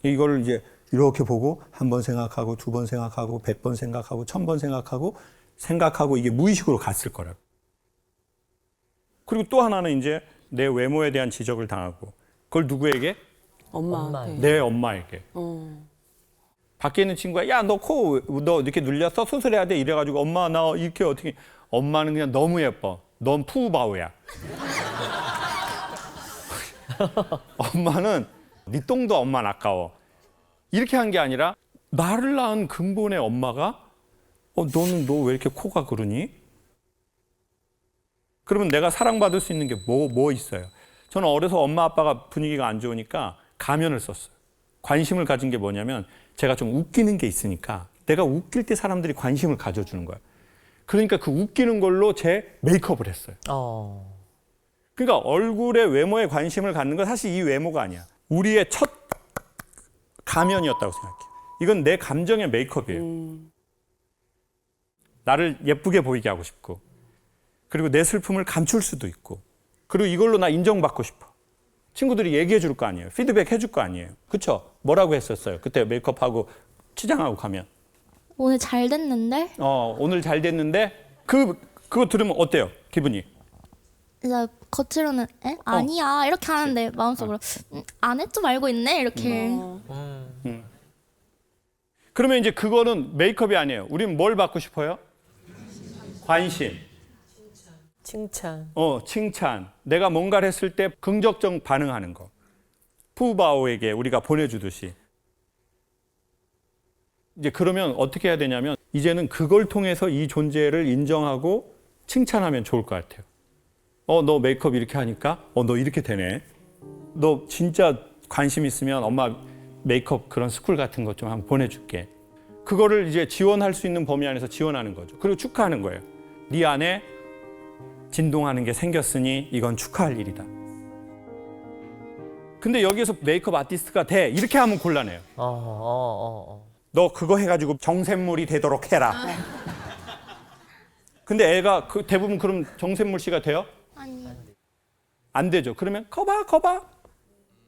이걸 이제 이렇게 보고 한 번 생각하고 두 번 생각하고 100번 생각하고 1000번 생각하고 이게 무의식으로 갔을 거라고. 그리고 또 하나는 이제 내 외모에 대한 지적을 당하고 그걸 누구에게? 엄마한테. 내 엄마에게. 밖에 있는 친구가 야 너 코 너 이렇게 눌렸어? 수술해야 돼 이래가지고 엄마 나 이렇게 어떻게. 엄마는 그냥 너무 예뻐. 넌 푸바오야. 엄마는 네 똥도 엄마는 아까워. 이렇게 한 게 아니라 나를 낳은 근본의 엄마가 너는 너 왜 이렇게 코가 그러니? 그러면 내가 사랑받을 수 있는 게 뭐 있어요? 저는 어려서 엄마 아빠가 분위기가 안 좋으니까 가면을 썼어요. 관심을 가진 게 뭐냐면 제가 좀 웃기는 게 있으니까 내가 웃길 때 사람들이 관심을 가져주는 거예요. 그러니까 그 웃기는 걸로 제 메이크업을 했어요. 그러니까 얼굴에 외모에 관심을 갖는 건 사실 이 외모가 아니야. 우리의 첫 가면이었다고 생각해요. 이건 내 감정의 메이크업이에요. 나를 예쁘게 보이게 하고 싶고, 그리고 내 슬픔을 감출 수도 있고, 그리고 이걸로 나 인정받고 싶어. 친구들이 얘기해 줄 거 아니에요. 피드백 해줄 거 아니에요. 그쵸? 뭐라고 했었어요? 그때 메이크업하고 치장하고 가면. 오늘 잘 됐는데? 오늘 잘 됐는데? 그거 들으면 어때요? 기분이? 이제 겉으로는 아니야 이렇게 하는데 마음속으로 안 해 좀 알고 있네 이렇게. 그러면 이제 그거는 메이크업이 아니에요. 우리는 뭘 받고 싶어요? 관심. 칭찬. 칭찬. 내가 뭔가를 했을 때 긍정적 반응하는 거. 푸바오에게 우리가 보내주듯이. 이제 그러면 어떻게 해야 되냐면 이제는 그걸 통해서 이 존재를 인정하고 칭찬하면 좋을 것 같아요. 너 메이크업 이렇게 하니까 너 이렇게 되네. 너 진짜 관심 있으면 엄마 메이크업 그런 스쿨 같은 것 좀 한번 보내줄게. 그거를 이제 지원할 수 있는 범위 안에서 지원하는 거죠. 그리고 축하하는 거예요. 네 안에 진동하는 게 생겼으니 이건 축하할 일이다. 근데 여기에서 메이크업 아티스트가 돼 이렇게 하면 곤란해요. 너 그거 해가지고 정샘물이 되도록 해라. 근데 애가 대부분 그럼 정샘물 씨가 돼요? 아니. 안 되죠. 그러면 거봐.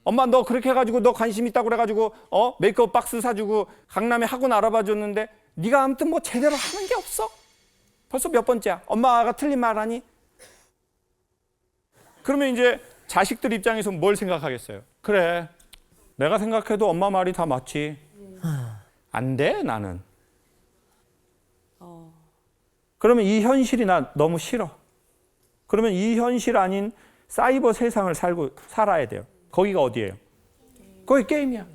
엄마 너 그렇게 해가지고 너 관심 있다고 그래가지고 메이크업 박스 사주고 강남에 학원 알아봐 줬는데 네가 아무튼 뭐 제대로 하는 게 없어. 벌써 몇 번째야. 엄마가 틀린 말 하니? 그러면 이제 자식들 입장에서 뭘 생각하겠어요? 그래, 내가 생각해도 엄마 말이 다 맞지. 안 돼, 나는. 그러면 이 현실이 나 너무 싫어. 그러면 이 현실 아닌 사이버 세상을 살아야 돼요. 거기가 어디예요? 거기 게임이야.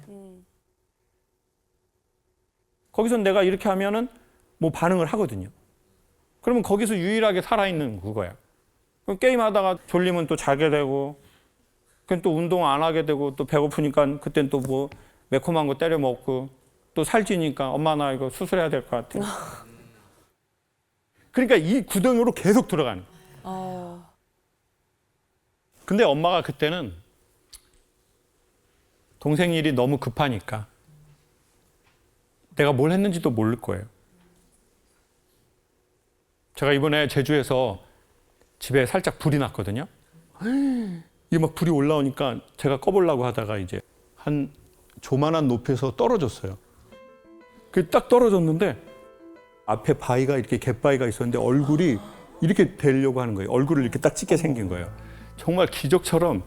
거기서 내가 이렇게 하면은 뭐 반응을 하거든요. 그러면 거기서 유일하게 살아있는 그거야. 그럼 게임하다가 졸리면 또 자게 되고, 그럼 또 운동 안 하게 되고, 또 배고프니까 그땐 또 뭐 매콤한 거 때려 먹고, 또 살찌니까 엄마 나 이거 수술해야 될 것 같아. 그러니까 이 구덩이로 계속 들어가는 거야. 근데 엄마가 그때는 동생 일이 너무 급하니까 내가 뭘 했는지도 모를 거예요. 제가 이번에 제주에서 집에 살짝 불이 났거든요. 이게 막 불이 올라오니까 제가 꺼보려고 하다가 이제 한 조만한 높이에서 떨어졌어요. 그 딱 떨어졌는데 앞에 바위가 이렇게 갯바위가 있었는데 얼굴이 이렇게 되려고 하는 거예요. 얼굴을 이렇게 딱 찍게 생긴 거예요. 정말 기적처럼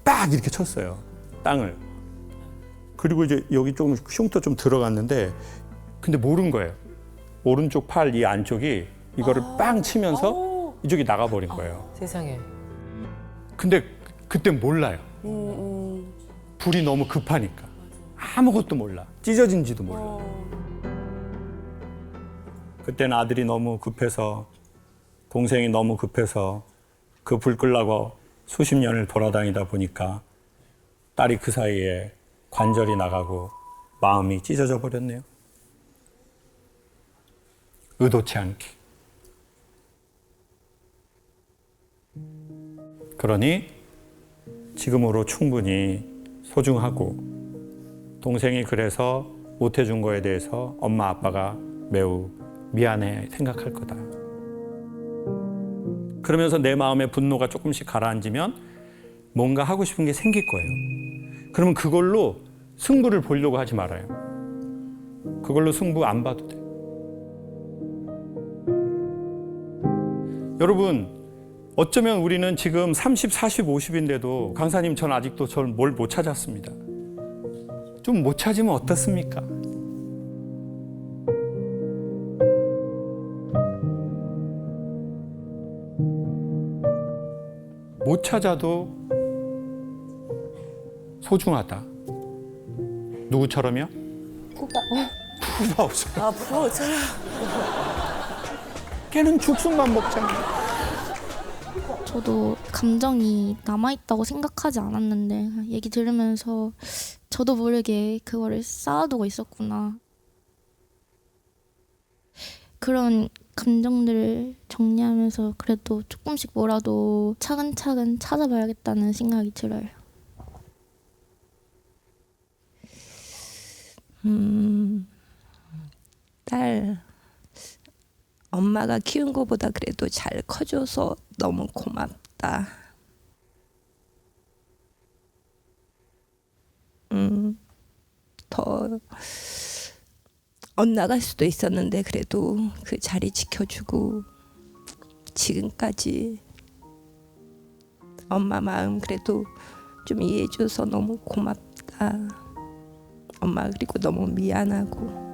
딱 이렇게 쳤어요. 땅을. 그리고 이제 여기 좀 흉터 좀 들어갔는데 근데 모른 거예요. 오른쪽 팔 이 안쪽이 이거를 빵 치면서 이쪽이 나가버린 거예요. 세상에. 근데 그때 몰라요. 불이 너무 급하니까. 아무것도 몰라. 찢어진지도 몰라. 그때는 아들이 너무 급해서 동생이 너무 급해서 그 불 끌라고 수십 년을 돌아다니다 보니까 딸이 그 사이에 관절이 나가고 마음이 찢어져 버렸네요. 의도치 않게. 그러니 지금으로 충분히 소중하고 동생이 그래서 못해준 거에 대해서 엄마 아빠가 매우 미안해 생각할 거다. 그러면서 내 마음의 분노가 조금씩 가라앉으면 뭔가 하고 싶은 게 생길 거예요. 그러면 그걸로 승부를 보려고 하지 말아요. 그걸로 승부 안 봐도 돼. 여러분, 어쩌면 우리는 지금 30, 40, 50인데도 강사님 전 아직도 저를 뭘 못 찾았습니다. 좀 못 찾으면 어떻습니까? 못 찾아도 소중하다. 누구처럼요? 없어. 아, 부어져라. 걔는 죽순만 먹잖아. 저도 감정이 남아있다고 생각하지 않았는데 얘기 들으면서 저도 모르게 그거를 쌓아두고 있었구나. 그런 감정들을 정리하면서 그래도 조금씩 뭐라도 차근차근 찾아봐야겠다는 생각이 들어요. 딸, 엄마가 키운 거보다 그래도 잘 커줘서 너무 고맙다. 더 엇나갈 수도 있었는데 그래도 그 자리 지켜주고 지금까지 엄마 마음 그래도 좀 이해해줘서 너무 고맙다. 엄마 그리고 너무 미안하고